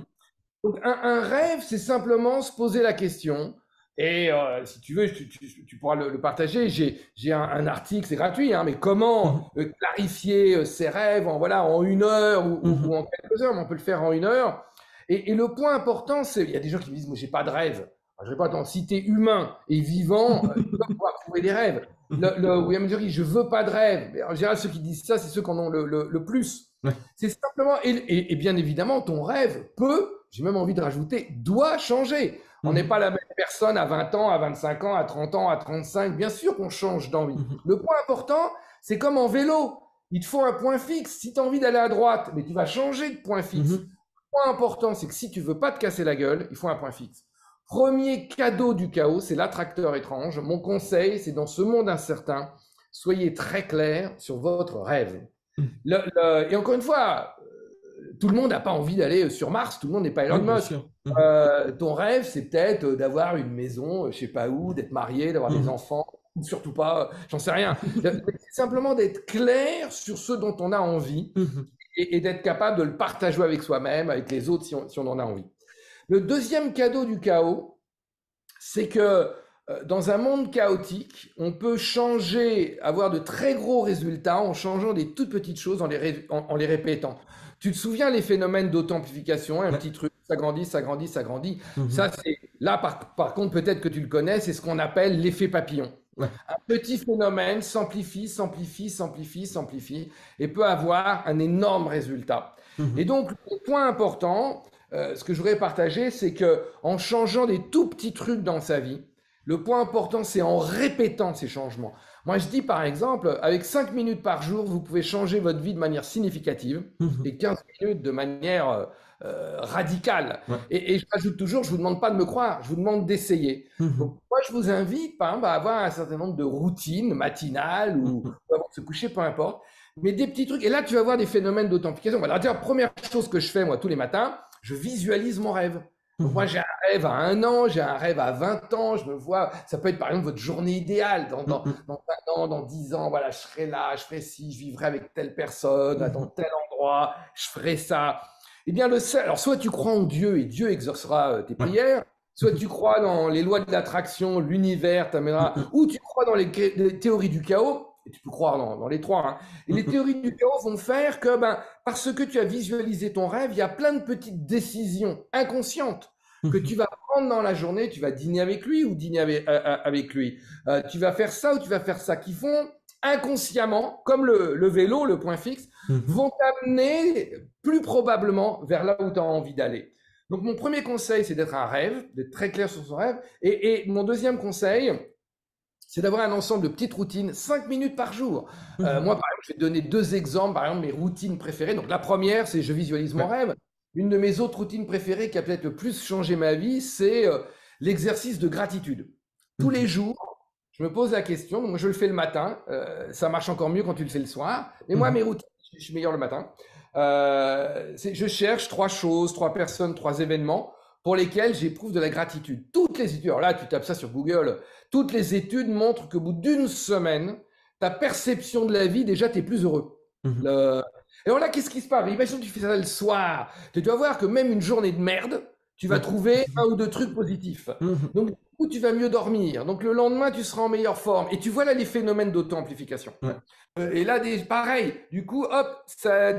Donc un rêve, c'est simplement se poser la question. Et si tu veux, tu pourras le partager. J'ai un article, c'est gratuit, hein, mais comment clarifier ses rêves en 1 heure ou en quelques heures, mais on peut le faire en 1 heure. Et le point important, c'est, il y a des gens qui me disent, moi, j'ai pas de rêve. Alors, je réponds, si tu es humain et vivant, tu dois pouvoir trouver des rêves. William Dury, je veux pas de rêve. Mais en général, ceux qui disent ça, c'est ceux qui en ont le plus. C'est simplement, et bien évidemment, ton rêve peut, j'ai même envie de rajouter, doit changer. On n'est pas la même personne à 20 ans, à 25 ans, à 30 ans, à 35. Bien sûr qu'on change d'envie. Le point important, c'est comme en vélo. Il te faut un point fixe. Si tu as envie d'aller à droite, mais tu vas changer de point fixe. Le point important, c'est que si tu veux pas te casser la gueule, il faut un point fixe. Premier cadeau du chaos, c'est l'attracteur étrange. Mon conseil, c'est dans ce monde incertain, soyez très clair sur votre rêve. Et encore une fois, tout le monde n'a pas envie d'aller sur Mars, tout le monde n'est pas Elon Musk. Ton rêve, c'est peut-être d'avoir une maison, je sais pas où, d'être marié, d'avoir des enfants, ou surtout pas, j'en sais rien. C'est simplement d'être clair sur ce dont on a envie et d'être capable de le partager avec soi-même, avec les autres si on en a envie. Le deuxième cadeau du chaos, c'est que dans un monde chaotique, on peut avoir de très gros résultats en changeant des toutes petites choses, en les répétant. Tu te souviens les phénomènes d'autamplification, un petit truc, ça grandit, ça grandit, ça grandit. Ça, là, par contre, peut-être que tu le connais, c'est ce qu'on appelle l'effet papillon. Un petit phénomène s'amplifie, s'amplifie, s'amplifie, s'amplifie et peut avoir un énorme résultat. Et donc, le point important, ce que je voudrais partager, c'est qu'en changeant des tout petits trucs dans sa vie, le point important, c'est en répétant ces changements. Moi, je dis par exemple, avec 5 minutes par jour, vous pouvez changer votre vie de manière significative et 15 minutes de manière radicale. Et je rajoute toujours, je ne vous demande pas de me croire, je vous demande d'essayer. Donc, moi, je vous invite, par exemple, à avoir un certain nombre de routines matinales ou avant de se coucher, peu importe, mais des petits trucs. Et là, tu vas voir des phénomènes d'authentification. Alors, déjà, première chose que je fais, moi, tous les matins, je visualise mon rêve. Donc moi, j'ai un rêve à 1 an, j'ai un rêve à 20 ans, je me vois, ça peut être par exemple votre journée idéale, dans 1 an, dans 10 ans, voilà, je serai là, je ferai ci, je vivrai avec telle personne, dans tel endroit, je ferai ça. Eh bien, alors soit tu crois en Dieu et Dieu exaucera tes prières, soit tu crois dans les lois de l'attraction, l'univers t'amènera, ou tu crois dans les théories du chaos, et tu peux croire dans les trois, hein. Et les théories du chaos vont faire que, parce que tu as visualisé ton rêve, il y a plein de petites décisions inconscientes que tu vas prendre dans la journée. Tu vas dîner avec lui ou dîner avec lui. Tu vas faire ça ou tu vas faire ça, qui font inconsciemment, comme le vélo, le point fixe, vont t'amener plus probablement vers là où tu as envie d'aller. Donc, mon premier conseil, c'est d'être un rêve, d'être très clair sur son rêve. Et mon deuxième conseil, c'est d'avoir un ensemble de petites routines, 5 minutes par jour. Moi, par exemple, je vais te donner 2 exemples, par exemple, mes routines préférées. Donc, la première, c'est je visualise mon rêve. Une de mes autres routines préférées qui a peut-être le plus changé ma vie, c'est l'exercice de gratitude. Tous les jours, je me pose la question. Donc, moi, je le fais le matin. Ça marche encore mieux quand tu le fais le soir. Mais moi, mes routines, je suis meilleur le matin. Je cherche 3 choses, 3 personnes, 3 événements pour lesquels j'éprouve de la gratitude. Toutes les études, alors là, tu tapes ça sur Google, toutes les études montrent qu'au bout d'une semaine, ta perception de la vie, déjà, tu es plus heureux. Et alors là, qu'est-ce qui se passe? Imagine que tu fais ça le soir. Tu dois voir que même une journée de merde, tu vas trouver 1 ou 2 trucs positifs. Donc, du coup, tu vas mieux dormir. Donc, le lendemain, tu seras en meilleure forme. Et tu vois là les phénomènes d'auto-amplification. Et là, pareil. Du coup, hop,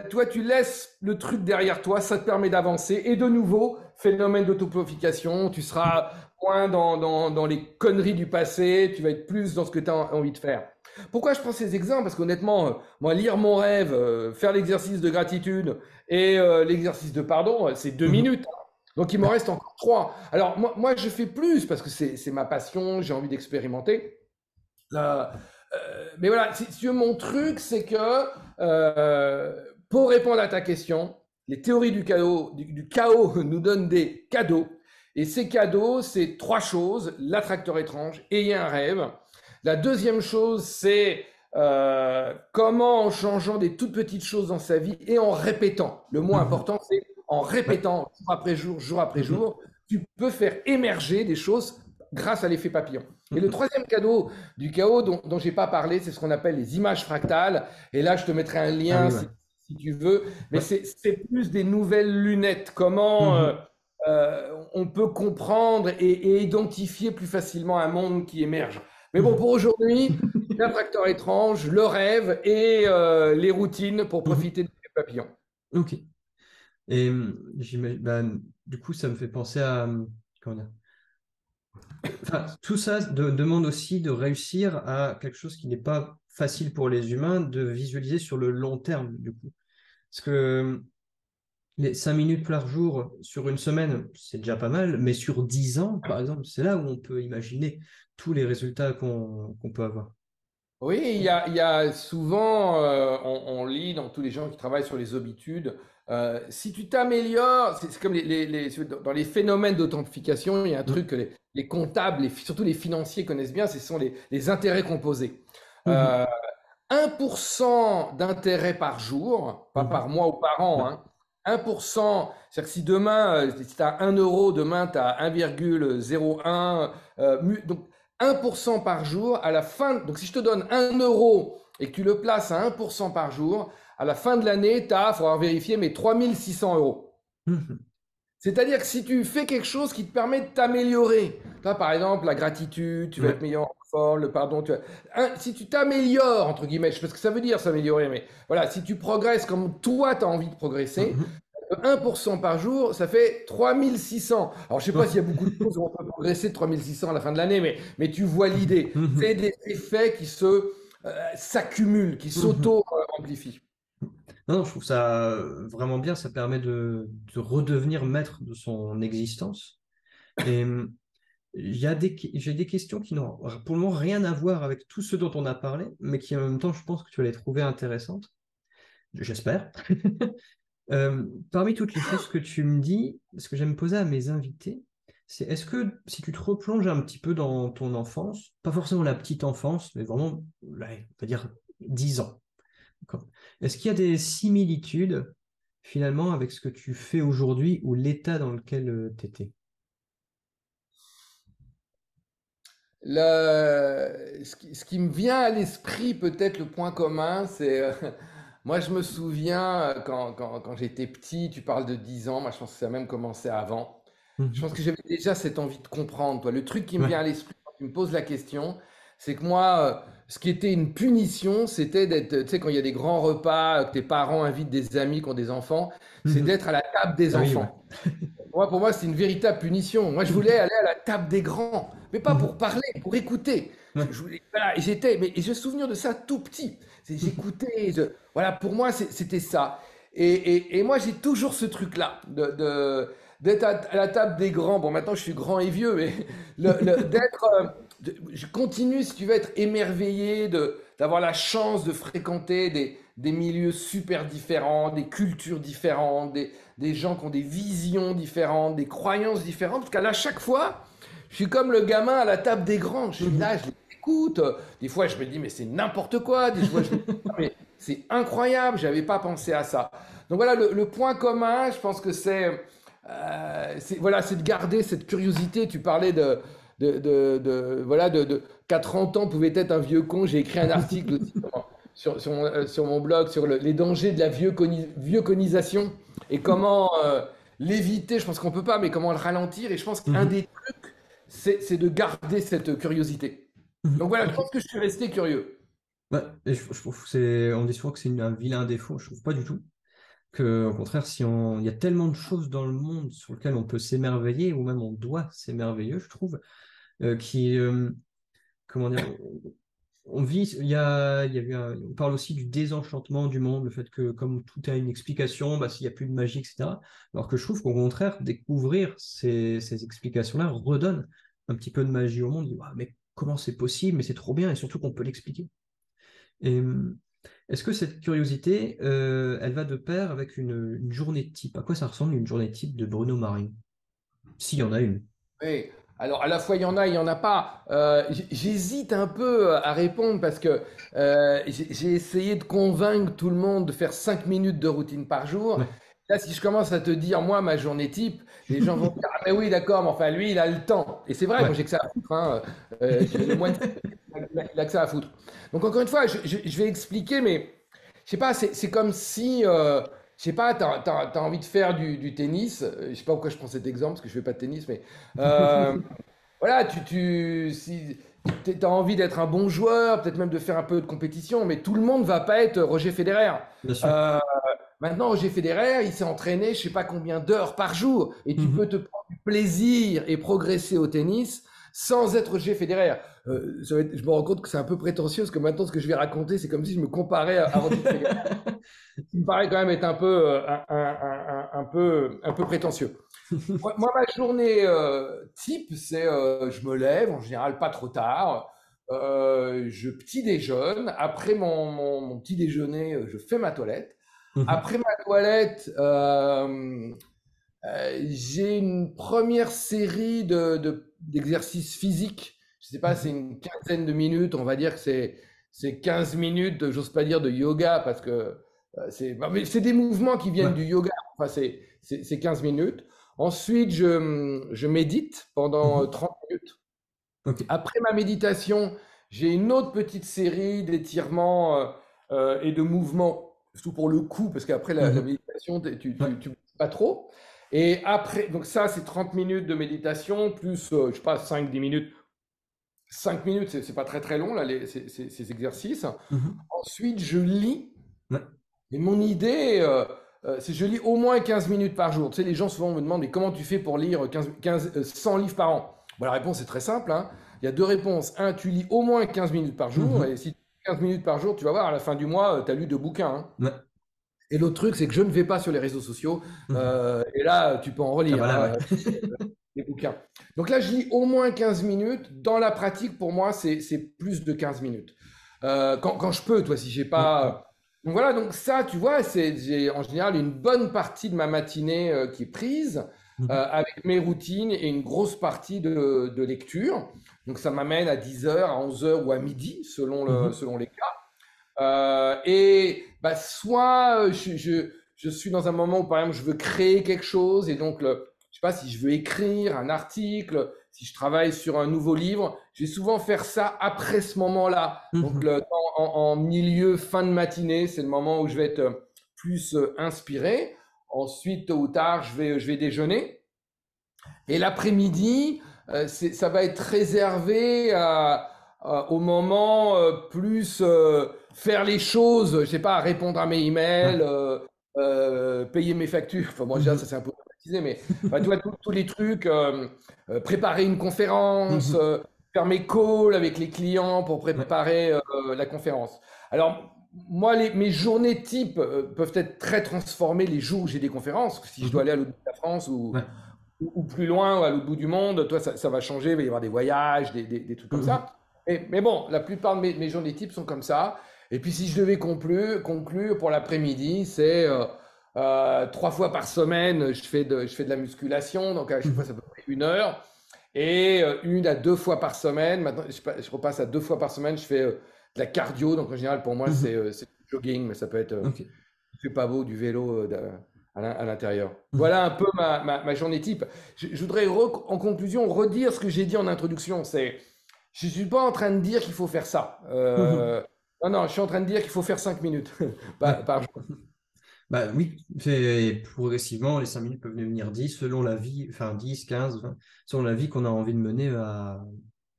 toi, tu laisses le truc derrière toi. Ça te permet d'avancer. Et de nouveau, phénomène d'auto-amplification. Tu seras moins dans les conneries du passé. Tu vas être plus dans ce que tu as envie de faire. Pourquoi je prends ces exemples? Parce qu'honnêtement, moi, lire mon rêve, faire l'exercice de gratitude et l'exercice de pardon, c'est 2 minutes. Donc, il m'en reste encore 3. Alors, moi, je fais plus parce que c'est ma passion, j'ai envie d'expérimenter. Mais voilà, si tu veux, mon truc, c'est que pour répondre à ta question, les théories du chaos nous donnent des cadeaux. Et ces cadeaux, c'est 3 choses. L'attracteur étrange, ayez un rêve. La deuxième chose, c'est comment en changeant des toutes petites choses dans sa vie et en répétant. Le mot important, c'est en répétant jour après jour, tu peux faire émerger des choses grâce à l'effet papillon. Et le troisième cadeau du chaos dont je n'ai pas parlé, c'est ce qu'on appelle les images fractales. Et là, je te mettrai un lien si tu veux. Mais c'est plus des nouvelles lunettes. Comment on peut comprendre et identifier plus facilement un monde qui émerge. Mais bon, pour aujourd'hui, l'attracteur étrange, le rêve et les routines pour profiter des papillons. Ok. Et du coup, ça me fait penser à... Comment dire? Enfin, tout ça demande aussi de réussir à quelque chose qui n'est pas facile pour les humains, de visualiser sur le long terme, du coup. Parce que les 5 minutes par jour sur une semaine, c'est déjà pas mal, mais sur 10 ans, par exemple, c'est là où on peut imaginer tous les résultats qu'on peut avoir. Oui, il y a souvent, on lit dans tous les gens qui travaillent sur les habitudes, si tu t'améliores, c'est comme dans les phénomènes d'authentification, il y a un truc que les comptables, surtout les financiers connaissent bien, ce sont les intérêts composés. 1% d'intérêt par jour, pas par mois ou par an, hein, 1%, c'est-à-dire que si demain, si tu as 1 euro, demain tu as 1,01, donc 1% par jour, à la fin, donc si je te donne 1 euro et que tu le places à 1% par jour, à la fin de l'année, tu as, il faudra vérifier, mais 3600 euros. C'est-à-dire que si tu fais quelque chose qui te permet de t'améliorer, toi par exemple la gratitude, tu vas être meilleur en forme, le pardon, si tu t'améliores, entre guillemets, je sais pas ce que ça veut dire s'améliorer, mais voilà, si tu progresses comme toi tu as envie de progresser, 1% par jour, ça fait 3600. Alors, je ne sais pas s'il y a beaucoup de choses où on peut progresser de 3600 à la fin de l'année, mais tu vois l'idée. C'est des effets qui s'accumulent, qui s'auto-amplifient. Non, je trouve ça vraiment bien. Ça permet de redevenir maître de son existence. Et j'ai des questions qui n'ont pour le moment rien à voir avec tout ce dont on a parlé, mais qui en même temps, je pense que tu vas les trouver intéressantes. J'espère. Parmi toutes les choses que tu me dis, ce que j'aime poser à mes invités, c'est est-ce que si tu te replonges un petit peu dans ton enfance, pas forcément la petite enfance, mais vraiment, on va dire 10 ans, est-ce qu'il y a des similitudes finalement avec ce que tu fais aujourd'hui ou l'état dans lequel tu étais? Ce qui me vient à l'esprit, peut-être le point commun, c'est... moi, je me souviens quand j'étais petit, tu parles de 10 ans, moi je pense que ça a même commencé avant. Je pense que j'avais déjà cette envie de comprendre. Toi. Le truc qui me vient à l'esprit quand tu me poses la question, c'est que moi, ce qui était une punition, c'était d'être, tu sais, quand il y a des grands repas, que tes parents invitent des amis qui ont des enfants, c'est d'être à la table des enfants. Pour moi, c'est une véritable punition. Moi, je voulais aller à la table des grands, mais pas pour parler, pour écouter. Voilà, et j'ai souvenir de ça tout petit. J'écoutais, voilà, pour moi, c'était ça. Et moi, j'ai toujours ce truc-là d'être à la table des grands. Bon, maintenant je suis grand et vieux, mais je continue, si tu veux, être émerveillé d'avoir la chance de fréquenter des milieux super différents, des cultures différentes, des gens qui ont des visions différentes, des croyances différentes. Parce qu'à là, chaque fois, je suis comme le gamin à la table des grands. Je suis là, je les écoute. Des fois, je me dis, mais c'est n'importe quoi. Des fois, je me dis, mais c'est incroyable, je n'avais pas pensé à ça. Donc voilà, le point commun, je pense que voilà, c'est de garder cette curiosité. Tu parlais voilà, qu'à 30 ans pouvait être un vieux con. J'ai écrit un article aussi sur mon blog sur les dangers de la vieux-conisation et comment l'éviter. Je pense qu'on peut pas, mais comment le ralentir. Et je pense qu'un des trucs, c'est de garder cette curiosité. Donc voilà, je pense que je suis resté curieux. Ouais, et je trouve que on dit souvent que c'est un vilain défaut. Je trouve pas du tout. Au contraire, il y a tellement de choses dans le monde sur lesquelles on peut s'émerveiller, ou même on doit s'émerveiller, je trouve, qui, comment dire, on vit, on parle aussi du désenchantement du monde, le fait que comme tout a une explication, bah, s'il n'y a plus de magie, etc. Alors que je trouve qu'au contraire, découvrir ces explications-là redonne un petit peu de magie au monde. On dit, ah, mais comment c'est possible? Mais c'est trop bien, et surtout qu'on peut l'expliquer. Et est-ce que cette curiosité, elle va de pair avec une journée type? À quoi ça ressemble une journée type de Bruno Marion? S'il y en a une. Oui, alors à la fois il y en a, il y en a pas. J'hésite un peu à répondre parce que j'ai essayé de convaincre tout le monde de faire 5 minutes de routine par jour. Ouais. Là, si je commence à te dire, moi, ma journée type, les gens vont dire, ah mais oui, d'accord, mais enfin, lui, il a le temps. Et c'est vrai, moi, Ouais. j'ai que ça à foutre. Hein. Le mois il a que ça à foutre. Donc, encore une fois, je vais expliquer, mais je sais pas, c'est comme si, je sais pas, t'as envie de faire du tennis. Je sais pas pourquoi je prends cet exemple, parce que je fais pas de tennis, mais voilà, si tu as envie d'être un bon joueur, peut-être même de faire un peu de compétition, mais tout le monde va pas être Roger Federer. Bien sûr. Maintenant, Roger Federer, il s'est entraîné je sais pas combien d'heures par jour, et tu peux te prendre du plaisir et progresser au tennis sans être Roger Federer. Je me rends compte que c'est un peu prétentieux, parce que maintenant, ce que je vais raconter, c'est comme si je me comparais à Roger Federer. Il me paraît quand même être un peu prétentieux. Moi, ma journée type, c'est je me lève, en général pas trop tard, je petit déjeune. Après mon petit déjeuner, je fais ma toilette. Après ma toilette, j'ai une première série d'exercices physiques. Je sais pas, c'est une quinzaine de minutes. On va dire que c'est 15 minutes, j'ose pas dire de yoga, parce que mais c'est des mouvements qui viennent du yoga. Enfin, c'est 15 minutes. Ensuite, je médite pendant 30 minutes. Ok. Après ma méditation, j'ai une autre petite série d'étirements et de mouvements, surtout pour le cou, parce qu'après la méditation, tu bouges pas trop. Et après, donc ça, c'est 30 minutes de méditation, plus, je sais pas, 5-10 minutes. 5 minutes, c'est pas très très long, là, ces exercices. Ensuite, je lis. Ouais. Et mon idée, c'est que je lis au moins 15 minutes par jour. Tu sais, les gens souvent me demandent, mais comment tu fais pour lire 100 livres par an? Bon, la réponse est très simple, hein. Il y a deux réponses. Un, tu lis au moins 15 minutes par jour. Et si tu lis 15 minutes par jour, tu vas voir, à la fin du mois, tu as lu 2 bouquins. Hein. Ouais. Et l'autre truc, c'est que je ne vais pas sur les réseaux sociaux. Et là, tu peux en relire. Ah, voilà, les bouquins. Donc là, je lis au moins 15 minutes. Dans la pratique, pour moi, c'est plus de 15 minutes. Quand je peux, toi, si j'ai pas... Donc voilà, donc ça, tu vois, j'ai en général une bonne partie de ma matinée qui est prise avec mes routines et une grosse partie de lecture. Donc ça m'amène à 10h, à 11h ou à midi, selon les cas. Et bah, soit je suis dans un moment où, par exemple, je veux créer quelque chose et donc, je sais pas si je veux écrire un article, si je travaille sur un nouveau livre, je vais souvent faire ça après ce moment-là. Donc, en milieu, fin de matinée, c'est le moment où je vais être plus inspiré. Ensuite, tôt ou tard, je vais déjeuner. Et l'après-midi, ça va être réservé au moment plus faire les choses, je sais pas, répondre à mes emails, payer mes factures. Enfin, moi, déjà, ça c'est un peu automatisé, mais enfin, tu vois, tous les trucs, préparer une conférence, faire mes calls avec les clients pour préparer la conférence. Alors, moi, mes journées type peuvent être très transformées les jours où j'ai des conférences, si je dois aller à l'autre bout de la France ou ou plus loin, ou à l'autre bout du monde. Toi, ça va changer, il va y avoir des voyages, des trucs comme Mhm. ça. Mais bon, la plupart de mes journées types sont comme ça. Et puis, si je devais conclure pour l'après-midi, c'est 3 fois par semaine, je fais de la musculation. Donc, à chaque fois, Mhm. ça peut près 1 heure. Et 1 à 2 fois par semaine. Maintenant, je repasse à 2 fois par semaine. Je fais de la cardio. Donc, en général, pour moi, Mhm. c'est du jogging, mais ça peut être, Ok. il fait pas beau, du vélo à l'intérieur. Mhm. Voilà un peu ma journée type. Je voudrais, en conclusion, redire ce que j'ai dit en introduction. Je ne suis pas en train de dire qu'il faut faire ça. Mhm. Non, non, je suis en train de dire qu'il faut faire 5 minutes par, Ouais. par jour. Bah oui, progressivement, les 5 minutes peuvent devenir 10 selon la vie, enfin 10, 15, 20, selon la vie qu'on a envie de mener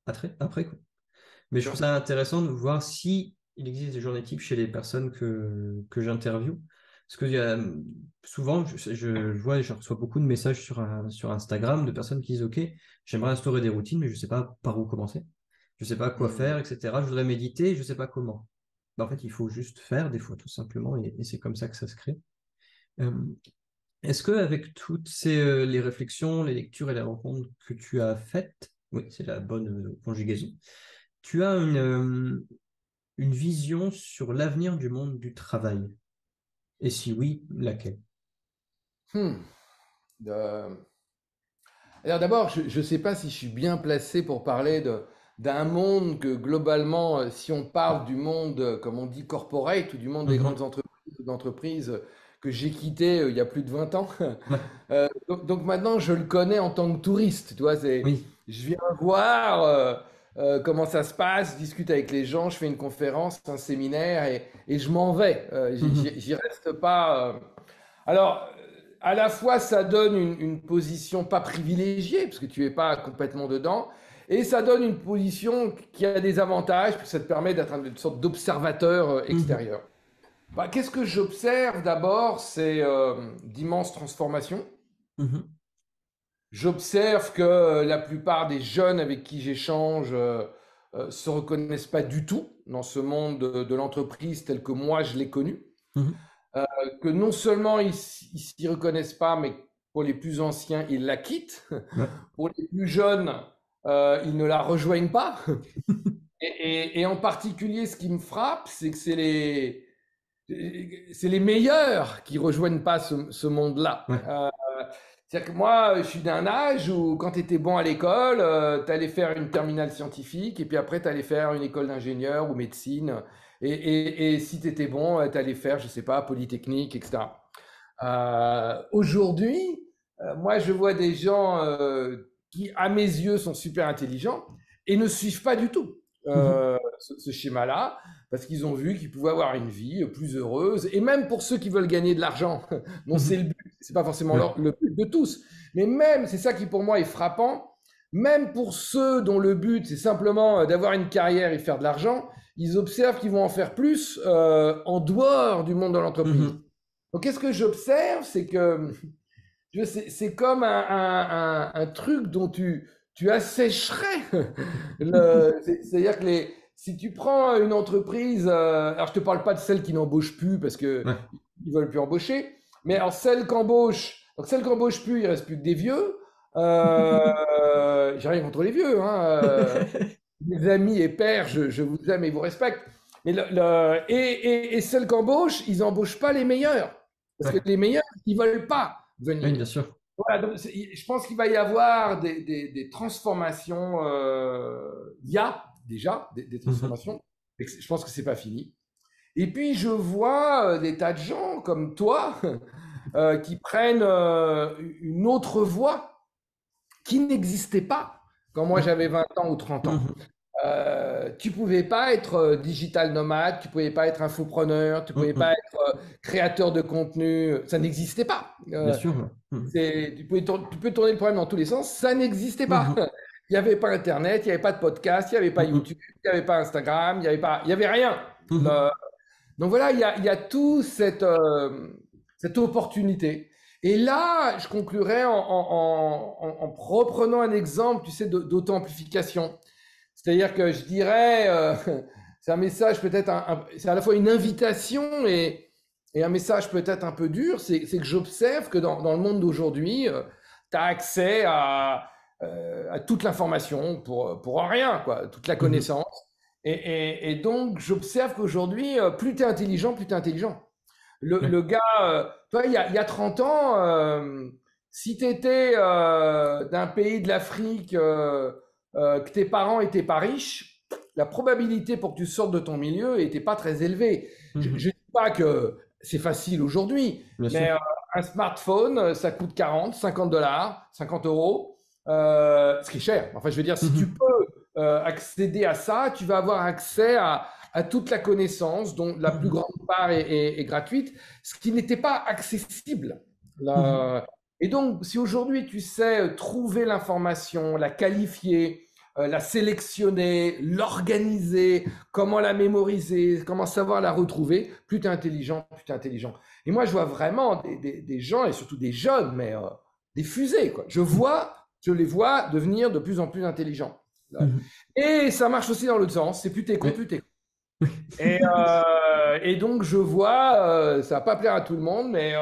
après, quoi. Mais je trouve ça intéressant de voir si il existe des journées types chez les personnes que j'interviewe. Parce que souvent, je vois, je reçois beaucoup de messages sur Instagram de personnes qui disent, OK, j'aimerais instaurer des routines, mais je ne sais pas par où commencer. Je ne sais pas quoi Hmm. faire, etc. Je voudrais méditer, je ne sais pas comment. Bah, en fait, il faut juste faire des fois, tout simplement, et c'est comme ça que ça se crée. Euh, Est-ce que avec toutes les réflexions, les lectures et les rencontres que tu as faites, oui, c'est la bonne conjugaison, tu as une vision sur l'avenir du monde du travail? Et si oui, laquelle? Hmm. Euh, Alors d'abord, je ne sais pas si je suis bien placé pour parler d'un monde que globalement, si on parle du monde, comme on dit, corporate, ou du monde des grandes Mhm. entreprises, ou d'entreprises que j'ai quitté il y a plus de 20 ans. Ouais, Donc maintenant, je le connais en tant que touriste. Tu vois, oui. je viens voir comment ça se passe, je discute avec les gens, je fais une conférence, un séminaire et je m'en vais. Mhm. J'y reste pas. Alors, à la fois, ça donne une position pas privilégiée, parce que tu n'es pas complètement dedans, et ça donne une position qui a des avantages, parce que ça te permet d'être une sorte d'observateur Mhm. extérieur. Bah, qu'est-ce que j'observe d'abord? C'est d'immenses transformations. Mhm. J'observe que la plupart des jeunes avec qui j'échange se reconnaissent pas du tout dans ce monde de l'entreprise tel que moi je l'ai connu. Mhm. Que non seulement ils s'y reconnaissent pas, mais pour les plus anciens, ils la quittent. Ouais. Pour les plus jeunes, ils ne la rejoignent pas. Et en particulier, ce qui me frappe, c'est que c'est les meilleurs qui rejoignent pas ce monde-là. Ouais. C'est-à-dire que moi, je suis d'un âge où quand tu étais bon à l'école, tu allais faire une terminale scientifique et puis après, tu allais faire une école d'ingénieur ou médecine. Et si tu étais bon, tu allais faire, je sais pas, Polytechnique, etc. Aujourd'hui, moi, je vois des gens qui, à mes yeux, sont super intelligents et ne suivent pas du tout Mhm. ce schéma-là parce qu'ils ont vu qu'ils pouvaient avoir une vie plus heureuse. Et même pour ceux qui veulent gagner de l'argent, dont c'est le Mhm. but, c'est pas forcément Ouais. le but de tous, mais même, c'est ça qui pour moi est frappant, même pour ceux dont le but c'est simplement d'avoir une carrière et faire de l'argent, ils observent qu'ils vont en faire plus en dehors du monde de l'entreprise. Mhm. Donc, qu'est-ce que j'observe? C'est que c'est comme un truc dont tu assécherais. C'est-à-dire que si tu prends une entreprise, alors je ne te parle pas de celles qui n'embauchent plus parce qu'ils Ouais. ne veulent plus embaucher, mais alors celles qui embauchent plus, il ne reste plus que des vieux. J'ai rien contre les vieux, hein. Mes amis et pères, je vous aime et vous respecte. Mais et celles qu'embauchent, ils n'embauchent pas les meilleurs. Parce que Ouais. les meilleurs, ils ne veulent pas Oui, bien venir. sûr. Voilà, donc je pense qu'il va y avoir des transformations. Il y a déjà des Mhm. transformations. Et je pense que c'est pas fini. Et puis je vois des tas de gens comme toi qui prennent une autre voie qui n'existait pas quand moi Ouais. j'avais 20 ans ou 30 ans. Mhm. Tu pouvais pas être digital nomade, tu pouvais pas être infopreneur, tu pouvais pas Mhm. être créateur de contenu, ça n'existait pas. Bien sûr. Ouais. Mhm. Tu peux tourner le problème dans tous les sens, ça n'existait pas. Mhm. Il n'y avait pas Internet, il n'y avait pas de podcast, il n'y avait pas Mhm. YouTube, il n'y avait pas Instagram, il y avait rien. Mhm. Le- Donc voilà, il y a tout cette opportunité. Et là, je conclurai en reprenant un exemple, tu sais, d'auto-amplification. C'est-à-dire que je dirais, c'est un message peut-être, c'est à la fois une invitation et un message peut-être un peu dur, c'est que j'observe que dans le monde d'aujourd'hui, as accès à toute l'information pour rien, quoi, toute la connaissance. Et donc, j'observe qu'aujourd'hui, plus tu es intelligent, plus tu es intelligent. Le gars, toi, il y a 30 ans, si tu étais d'un pays de l'Afrique, que tes parents n'étaient pas riches, la probabilité pour que tu sortes de ton milieu n'était pas très élevée. Je ne dis pas que c'est facile aujourd'hui, mais un smartphone, ça coûte 40, 50 $, 50 euros, ce qui est cher. Enfin, je veux dire, si tu peux accéder à ça, tu vas avoir accès à toute la connaissance, dont la plus grande part est gratuite, ce qui n'était pas accessible. Et donc, si aujourd'hui tu sais trouver l'information, la qualifier, la sélectionner, l'organiser, comment la mémoriser, comment savoir la retrouver, plus tu es intelligent, plus tu es intelligent. Et moi, je vois vraiment des gens, et surtout des jeunes, mais des fusées, quoi. Je les vois devenir de plus en plus intelligents. Et ça marche aussi dans l'autre sens, c'est plus t'es con, plus t'es con. Et donc, je vois, ça va pas plaire à tout le monde, mais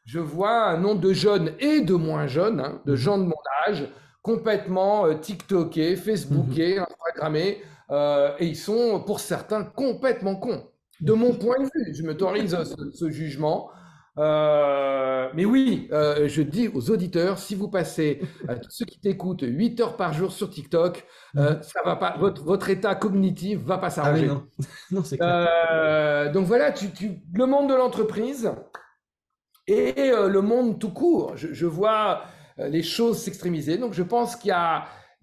je vois un nombre de jeunes et de moins jeunes, hein, de gens de mon âge, complètement TikTokés, Facebookés, Instagrammés, et ils sont, pour certains, complètement cons. De mon point de vue, je m'autorise ce jugement. Mais oui, je dis aux auditeurs, si vous passez, tous ceux qui t'écoutent, 8 heures par jour sur TikTok, ça va pas, votre état cognitif va pas s'arranger. Ah oui, non. Non, c'est clair. Donc voilà, le monde de l'entreprise et le monde tout court. Je vois les choses s'extrémiser. Donc je pense qu'il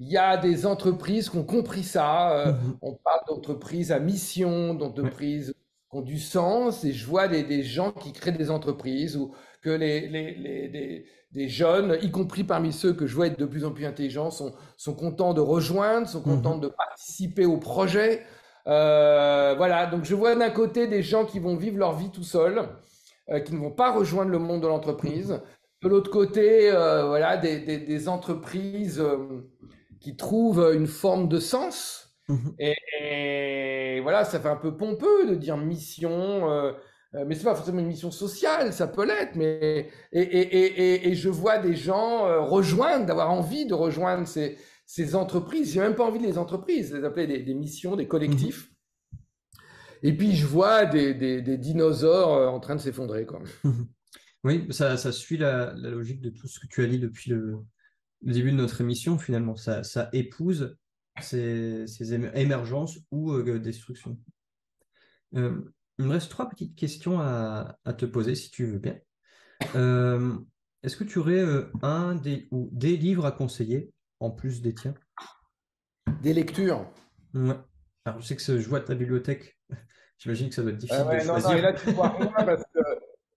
y a des entreprises qui ont compris ça. On parle d'entreprises à mission, d'entreprises qui ont du sens. Et je vois des gens qui créent des entreprises ou que des jeunes, y compris parmi ceux que je vois être de plus en plus intelligents, sont contents de rejoindre, sont contents de participer au projet. Voilà, donc je vois d'un côté des gens qui vont vivre leur vie tout seuls, qui ne vont pas rejoindre le monde de l'entreprise. De l'autre côté, voilà, des entreprises qui trouvent une forme de sens. Et voilà, ça fait un peu pompeux de dire mission, mais c'est pas forcément une mission sociale, ça peut l'être. Mais et je vois des gens rejoindre, d'avoir envie de rejoindre ces entreprises. J'ai même pas envie de les entreprises, les appeler des missions, des collectifs. Et puis je vois des dinosaures en train de s'effondrer, quoi. Oui, ça suit la logique de tout ce que tu as dit depuis le début de notre émission, finalement. Ça épouse ces émergences ou destructions. Il me reste 3 petites questions à te poser, si tu veux bien. Est-ce que tu aurais ou des livres à conseiller, en plus des tiens? Des lectures. Ouais. Alors, je sais que je vois ta bibliothèque. J'imagine que ça doit être difficile de Non, choisir. et là, tu vois rien parce que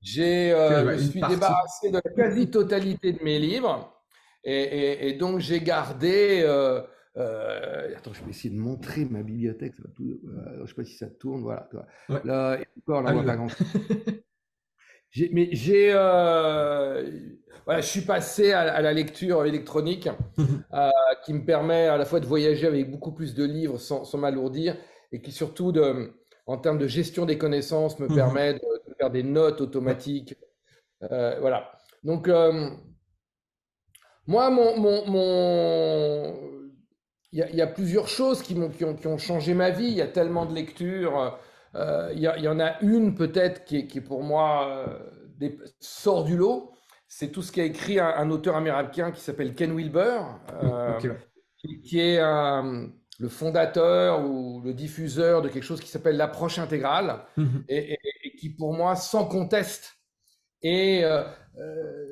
je suis débarrassé de la quasi-totalité de mes livres. Et donc, j'ai gardé... attends, je vais essayer de montrer ma bibliothèque. Ça va tout, je ne sais pas si ça tourne. Voilà. Ouais. Là, encore, là, on voit pas grand-chose. Voilà, je suis passé à la lecture électronique qui me permet à la fois de voyager avec beaucoup plus de livres sans m'alourdir et qui surtout, en termes de gestion des connaissances, me permet de faire des notes automatiques. Voilà. Donc, moi, il y a plusieurs choses qui ont changé ma vie. Il y a tellement de lectures. Il y en a une peut-être qui est pour moi sort du lot. C'est tout ce qu'a écrit un auteur américain qui s'appelle Ken Wilber, qui est le fondateur ou le diffuseur de quelque chose qui s'appelle l'approche intégrale et qui pour moi sans conteste est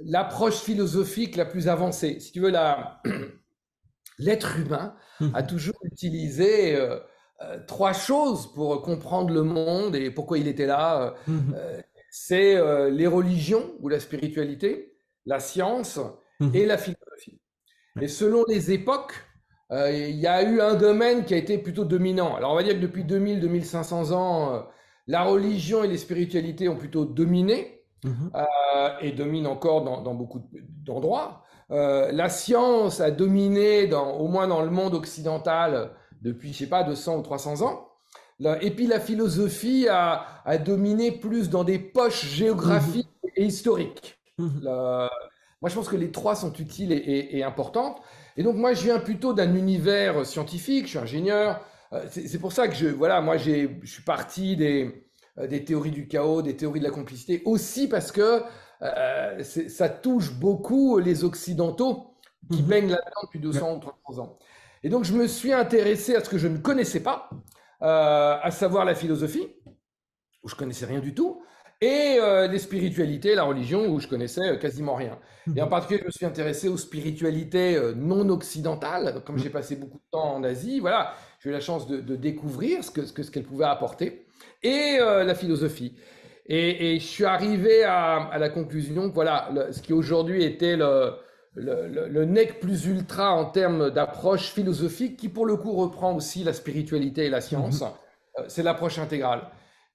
l'approche philosophique la plus avancée. Si tu veux, l'être humain a toujours utilisé 3 choses pour comprendre le monde et pourquoi il était là. C'est les religions ou la spiritualité, la science et la philosophie. Et selon les époques, il y a eu un domaine qui a été plutôt dominant. Alors on va dire que depuis 2000-2500 ans, la religion et les spiritualités ont plutôt dominé et dominent encore dans beaucoup d'endroits. La science a dominé, au moins dans le monde occidental, depuis, je sais pas, 200 ou 300 ans. Et puis la philosophie a dominé plus dans des poches géographiques et historiques. Moi, je pense que les trois sont utiles et importantes. Et donc, moi, je viens plutôt d'un univers scientifique, je suis ingénieur. C'est pour ça que moi, je suis parti des théories du chaos, des théories de la complicité, aussi parce que ça touche beaucoup les Occidentaux qui baignent là-dedans depuis 200 ou 300 ans. Et donc, je me suis intéressé à ce que je ne connaissais pas, à savoir la philosophie, où je connaissais rien du tout, et les spiritualités, la religion, où je connaissais quasiment rien. Et en particulier, je me suis intéressé aux spiritualités non occidentales. Donc, comme j'ai passé beaucoup de temps en Asie, voilà, j'ai eu la chance de découvrir ce qu'elle pouvait apporter, et la philosophie. Et je suis arrivé à la conclusion que voilà, ce qui aujourd'hui était le nec plus ultra en termes d'approche philosophique, qui pour le coup reprend aussi la spiritualité et la science, c'est l'approche intégrale.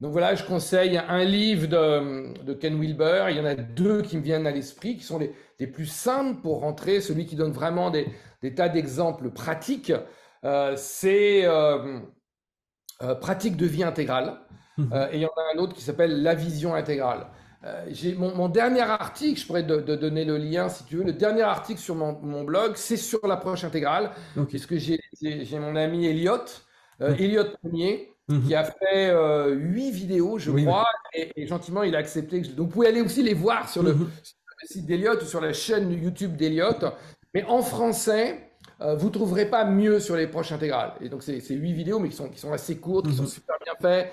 Donc voilà, je conseille un livre de Ken Wilber. Il y en a deux qui me viennent à l'esprit, qui sont les plus simples pour rentrer. Celui qui donne vraiment des tas d'exemples pratiques, c'est Pratique de vie intégrale. Et il y en a un autre qui s'appelle La vision intégrale. J'ai mon dernier article, je pourrais te donner le lien si tu veux. Le dernier article sur mon blog, c'est sur l'approche intégrale. Puisque j'ai mon ami Elliot Meunier, qui a fait 8 vidéos, je crois, et gentiment, il a accepté. Donc, vous pouvez aller aussi les voir sur le site d'Elliot ou sur la chaîne YouTube d'Elliot. Mais en français, vous ne trouverez pas mieux sur les proches intégrales. Et donc, c'est 8 vidéos, mais qui sont assez courtes, qui sont super bien faites.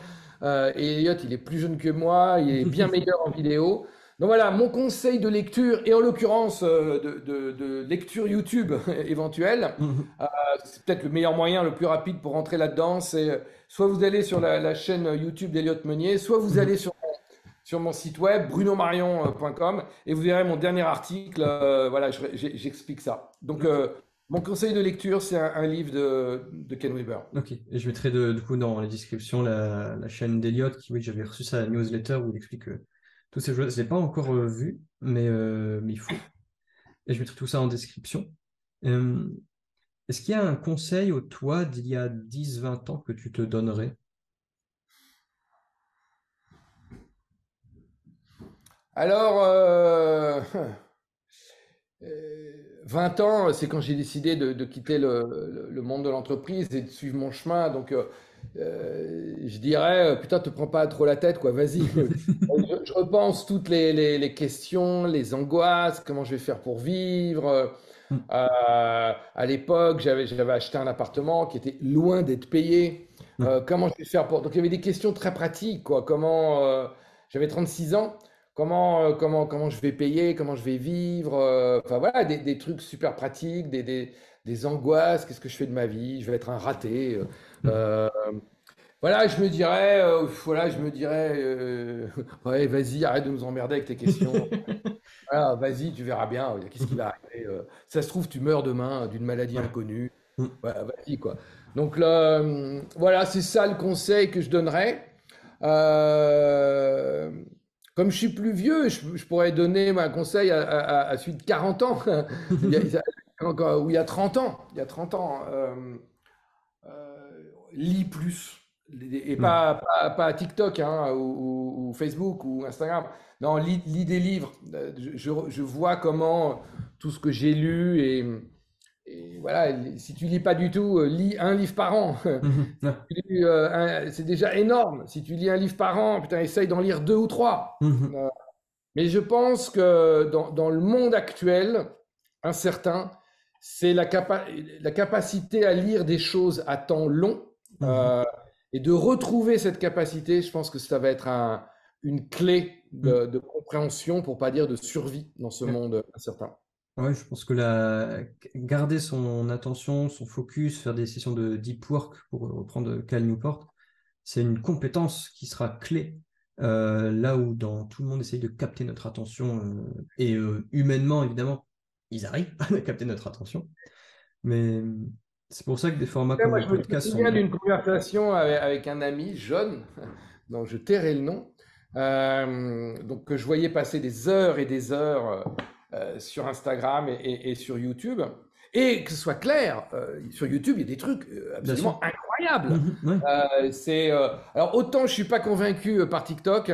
Et Elliot, il est plus jeune que moi, il est bien meilleur en vidéo. Donc voilà, mon conseil de lecture, et en l'occurrence de lecture YouTube éventuelle, c'est peut-être le meilleur moyen, le plus rapide pour rentrer là-dedans, c'est soit vous allez sur la chaîne YouTube d'Elliot Meunier, soit vous allez sur mon site web, brunomarion.com, et vous verrez mon dernier article, voilà, j'explique ça. Donc, mon conseil de lecture, c'est un livre de Ken Wilber. Ok, et je mettrai du coup dans la description la chaîne d'Elliot, qui, oui, j'avais reçu sa newsletter où il explique tous ces choses. Je ne l'ai pas encore vu, mais il faut. Et je mettrai tout ça en description. Est-ce qu'il y a un conseil au toi d'il y a 10-20 ans que tu te donnerais? Alors, 20 ans, c'est quand j'ai décidé de quitter le monde de l'entreprise et de suivre mon chemin. Donc, je dirais, putain, te prends pas trop la tête, quoi, vas-y. Je repense toutes les questions, les angoisses, comment je vais faire pour vivre. À l'époque, j'avais acheté un appartement qui était loin d'être payé. Comment je vais faire pour... Donc, il y avait des questions très pratiques, quoi. J'avais 36 ans. Comment je vais payer, comment je vais vivre, enfin voilà, des trucs super pratiques, des angoisses, qu'est-ce que je fais de ma vie, je vais être un raté. Voilà, je me dirais, ouais, vas-y, arrête de nous emmerder avec tes questions. Voilà, vas-y, tu verras bien, qu'est-ce qui va arriver. Ça se trouve, tu meurs demain d'une maladie inconnue. Voilà, vas-y, quoi. Donc là, voilà, c'est ça le conseil que je donnerais. Comme je suis plus vieux, je pourrais donner un conseil à celui de 40 ans, ou il y a 30 ans. Il y a 30 ans, lis plus. Et pas à TikTok ou Facebook ou Instagram. Non, lis des livres. Je vois comment tout ce que j'ai lu et voilà, si tu lis pas du tout, lis un livre par an. C'est déjà énorme. Si tu lis un livre par an, putain, essaye d'en lire 2 ou 3. Mais je pense que dans le monde actuel, incertain, c'est la capacité à lire des choses à temps long et de retrouver cette capacité. Je pense que ça va être une clé de compréhension, pour pas dire de survie dans ce monde incertain. Ouais, je pense que garder son attention, son focus, faire des sessions de deep work, pour reprendre Cal Newport, c'est une compétence qui sera clé. Là où tout le monde essaye de capter notre attention, et humainement, évidemment, ils arrivent à capter notre attention. Mais c'est pour ça que des formats comme le podcast sont... Je me souviens d'une conversation avec un ami jeune, dont je tairai le nom, donc que je voyais passer des heures et des heures sur Instagram et sur YouTube. Et que ce soit clair, sur YouTube, il y a des trucs absolument incroyables. Alors, autant je ne suis pas convaincu par TikTok.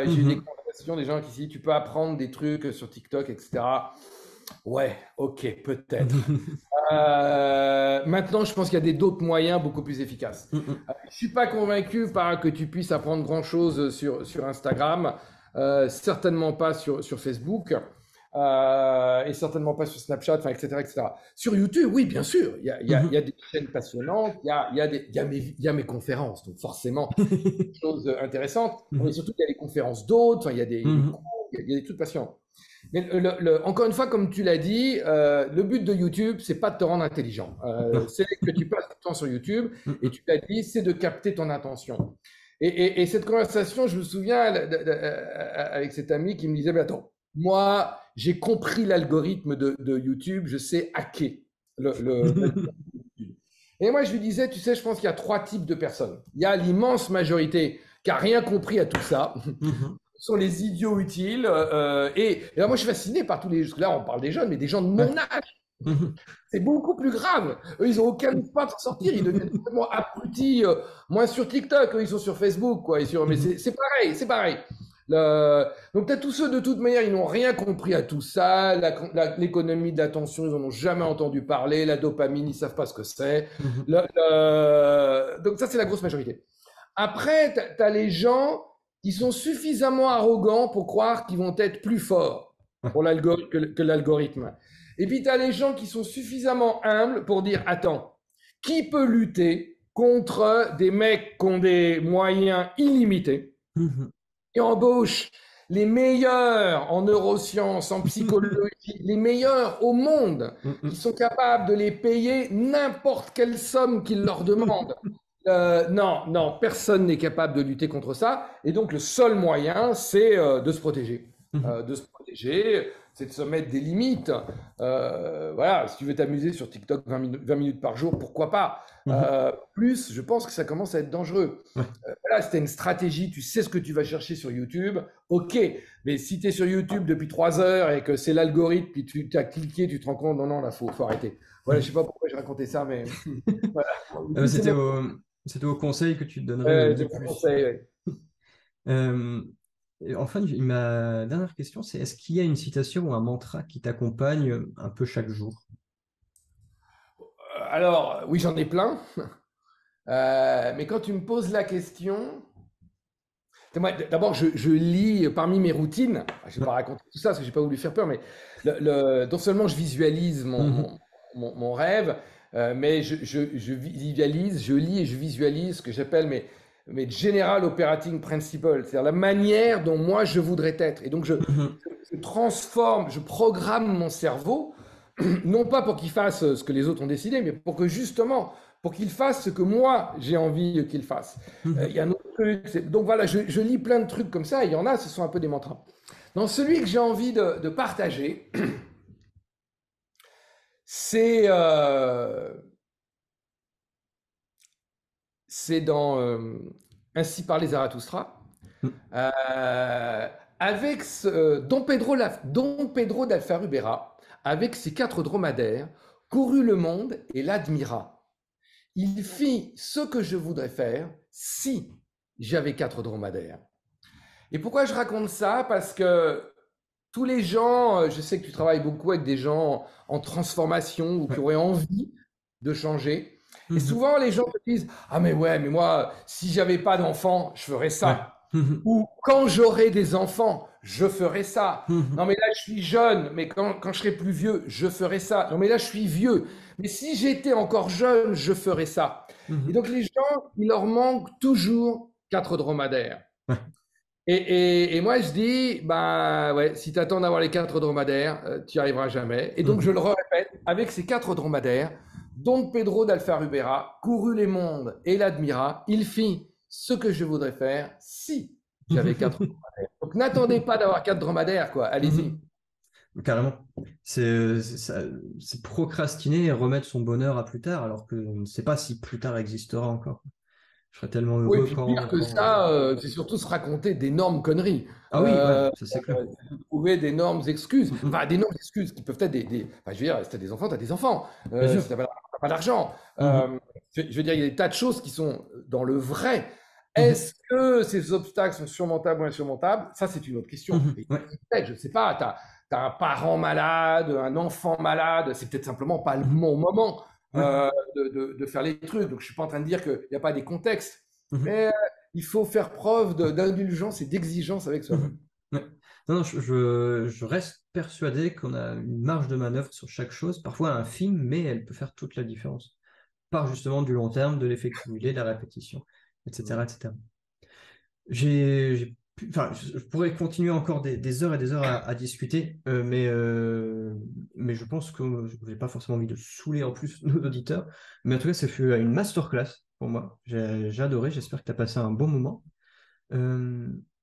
J'ai eu des conversations, des gens qui disent tu peux apprendre des trucs sur TikTok, etc. Ouais, ok, peut-être. Maintenant, je pense qu'il y a d'autres moyens beaucoup plus efficaces. Je suis pas convaincu par que tu puisses apprendre grand-chose sur Instagram, certainement pas sur Facebook, et certainement pas sur Snapchat, enfin, etc., etc. Sur YouTube, oui, bien sûr, il y a des chaînes passionnantes, il y a mes conférences, donc forcément, des choses intéressantes, mais surtout, il y a les conférences d'autres, enfin, il y a des cours, il y a des trucs passionnants. Mais encore une fois, comme tu l'as dit, le but de YouTube, c'est pas de te rendre intelligent. C'est que tu passes du temps sur YouTube et tu l'as dit, c'est de capter ton attention. Et cette conversation, je me souviens avec cet ami qui me disait, mais attends, moi, j'ai compris l'algorithme de YouTube, je sais hacker l'algorithme de YouTube. Et moi, je lui disais, tu sais, je pense qu'il y a 3 types de personnes. Il y a l'immense majorité qui a rien compris à tout ça. Sont les idiots utiles. Et là, moi, je suis fasciné par tous les... Parce que là, on parle des jeunes, mais des gens de mon âge. C'est beaucoup plus grave. Eux, ils n'ont aucun espoir de sortir. Ils deviennent complètement abrutis. Moins sur TikTok, eux, ils sont sur Facebook. Quoi, mais c'est pareil, c'est pareil. Donc, peut-être tous ceux, de toute manière, ils n'ont rien compris à tout ça. L'économie de l'attention, ils n'en ont jamais entendu parler. La dopamine, ils ne savent pas ce que c'est. Donc, ça, c'est la grosse majorité. Après, tu as les gens qui sont suffisamment arrogants pour croire qu'ils vont être plus forts pour que l'algorithme. Et puis, tu as les gens qui sont suffisamment humbles pour dire, attends, qui peut lutter contre des mecs qui ont des moyens illimités, qui embauchent les meilleurs en neurosciences, en psychologie, les meilleurs au monde, qui sont capables de les payer n'importe quelle somme qu'ils leur demandent. Non, personne n'est capable de lutter contre ça. Et donc, le seul moyen, c'est de se protéger. C'est de se mettre des limites. Voilà, si tu veux t'amuser sur TikTok 20 minutes par jour, pourquoi pas. Plus, je pense que ça commence à être dangereux. Voilà, c'était une stratégie, tu sais ce que tu vas chercher sur YouTube. Ok, mais si tu es sur YouTube depuis 3 heures et que c'est l'algorithme, puis tu as cliqué, tu te rends compte, non, là, faut arrêter. Voilà, je sais pas pourquoi j'ai raconté ça, mais voilà. C'était au conseil que tu te donnerais le plus. Conseil, Enfin, ma dernière question, c'est est-ce qu'il y a une citation ou un mantra qui t'accompagne un peu chaque jour? Alors, oui, j'en ai plein. Mais quand tu me poses la question, d'abord, je lis parmi mes routines. Je ne vais pas raconter tout ça parce que je n'ai pas voulu faire peur, mais non seulement je visualise mon rêve, mais je visualise, je lis et je visualise ce que j'appelle mes General Operating Principles, c'est-à-dire la manière dont moi je voudrais être. Et donc je transforme, je programme mon cerveau, non pas pour qu'il fasse ce que les autres ont décidé, mais pour que justement, pour qu'il fasse ce que moi j'ai envie qu'il fasse. Il y a un autre truc. Donc voilà, je lis plein de trucs comme ça, et il y en a, ce sont un peu des mantras. Dans celui que j'ai envie de partager, c'est dans Ainsi parlait Zarathustra, avec Don Pedro d'Alfarubera, avec ses 4 dromadaires, courut le monde et l'admira. Il fit ce que je voudrais faire si j'avais 4 dromadaires. Et pourquoi je raconte ça? Parce que tous les gens, je sais que tu travailles beaucoup avec des gens en transformation ou qui auraient envie de changer. Et souvent, les gens te disent « Ah mais ouais, mais moi, si j'avais pas d'enfants, je ferais ça. » Ou « Quand j'aurai des enfants, je ferai ça. » Non mais là, je suis jeune, mais quand je serai plus vieux, je ferai ça. Non mais là, je suis vieux. Mais si j'étais encore jeune, je ferais ça. Et donc, les gens, il leur manque toujours 4 dromadaires. Et moi, je dis, bah ouais, si tu attends d'avoir les 4 dromadaires, tu n'y arriveras jamais. Et donc, je le répète, avec ces 4 dromadaires, Don Pedro d'Alfarubera courut les mondes et l'admira. Il fit ce que je voudrais faire si j'avais 4 dromadaires. Donc, n'attendez pas d'avoir 4 dromadaires, quoi. Allez-y. Carrément. C'est procrastiner et remettre son bonheur à plus tard, alors que on ne sait pas si plus tard existera encore. Je serais tellement heureux puis pire que ça, c'est surtout se raconter d'énormes conneries. Ah oui, ouais, ça c'est clair. Trouver d'énormes excuses. Enfin, d'énormes excuses qui peuvent être enfin, je veux dire, si tu as des enfants, tu as des enfants. Si tu n'as pas d'argent. Je veux dire, il y a des tas de choses qui sont dans le vrai. Est-ce que ces obstacles sont surmontables ou insurmontables? Ça, c'est une autre question. Je ne sais pas. as un parent malade, un enfant malade, c'est peut-être simplement pas le bon moment de faire les trucs. Donc, je suis pas en train de dire qu'il n'y a pas des contextes, mais il faut faire preuve d'indulgence et d'exigence avec soi-même. Ouais. Non, je reste persuadé qu'on a une marge de manœuvre sur chaque chose, parfois infime, mais elle peut faire toute la différence. Par justement du long terme, de l'effet cumulé, de la répétition, etc. etc. Enfin, je pourrais continuer encore des heures et des heures à discuter, mais je pense que je n'ai pas forcément envie de saouler en plus nos auditeurs. Mais en tout cas, ça fut une masterclass pour moi. J'ai adoré, j'espère que tu as passé un bon moment. Où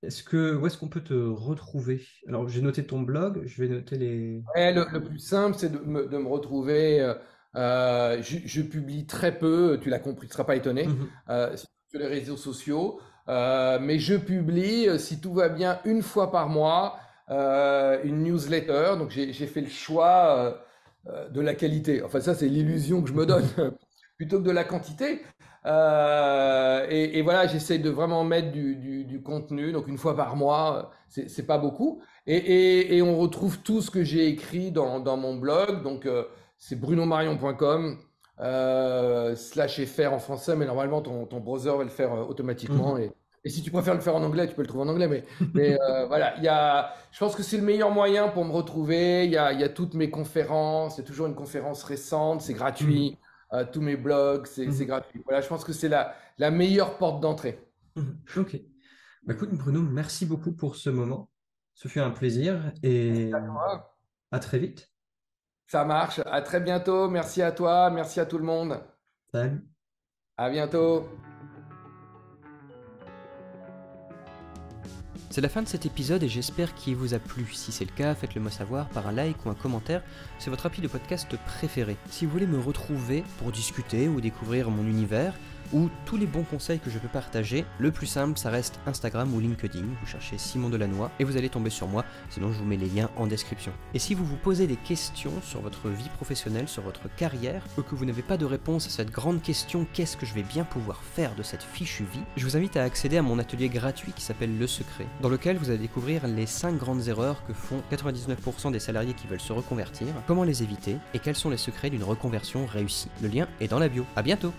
est-ce qu'on peut te retrouver? Alors, j'ai noté ton blog, je vais noter les... Ouais, le plus simple, c'est de me retrouver. Je publie très peu, tu l'as compris, tu ne seras pas étonné, sur les réseaux sociaux. Mais je publie, si tout va bien, une fois par mois, une newsletter. Donc, j'ai fait le choix de la qualité. Enfin, ça, c'est l'illusion que je me donne, plutôt que de la quantité. Et voilà, j'essaie de vraiment mettre du contenu. Donc, une fois par mois, c'est pas beaucoup. Et on retrouve tout ce que j'ai écrit dans mon blog. Donc, c'est brunomarion.com /fr en français, mais normalement, ton browser va le faire automatiquement. Et si tu préfères le faire en anglais, tu peux le trouver en anglais. Mais voilà, je pense que c'est le meilleur moyen pour me retrouver. Il y a toutes mes conférences. Il y a toujours une conférence récente. C'est gratuit. Tous mes blogs, c'est gratuit. Voilà, je pense que c'est la meilleure porte d'entrée. Ok. Bah, écoute, Bruno, merci beaucoup pour ce moment. Ce fut un plaisir et à très vite. Ça marche. À très bientôt. Merci à toi. Merci à tout le monde. Salut. À bientôt. C'est la fin de cet épisode et j'espère qu'il vous a plu. Si c'est le cas, faites-le moi savoir par un like ou un commentaire. C'est votre appli de podcast préféré. Si vous voulez me retrouver pour discuter ou découvrir mon univers, ou tous les bons conseils que je peux partager, le plus simple, ça reste Instagram ou LinkedIn. Vous cherchez Simon Delannoy et vous allez tomber sur moi, sinon je vous mets les liens en description. Et si vous vous posez des questions sur votre vie professionnelle, sur votre carrière, ou que vous n'avez pas de réponse à cette grande question, qu'est-ce que je vais bien pouvoir faire de cette fichue vie, je vous invite à accéder à mon atelier gratuit qui s'appelle Le Secret, dans lequel vous allez découvrir les 5 grandes erreurs que font 99% des salariés qui veulent se reconvertir, comment les éviter, et quels sont les secrets d'une reconversion réussie. Le lien est dans la bio. À bientôt!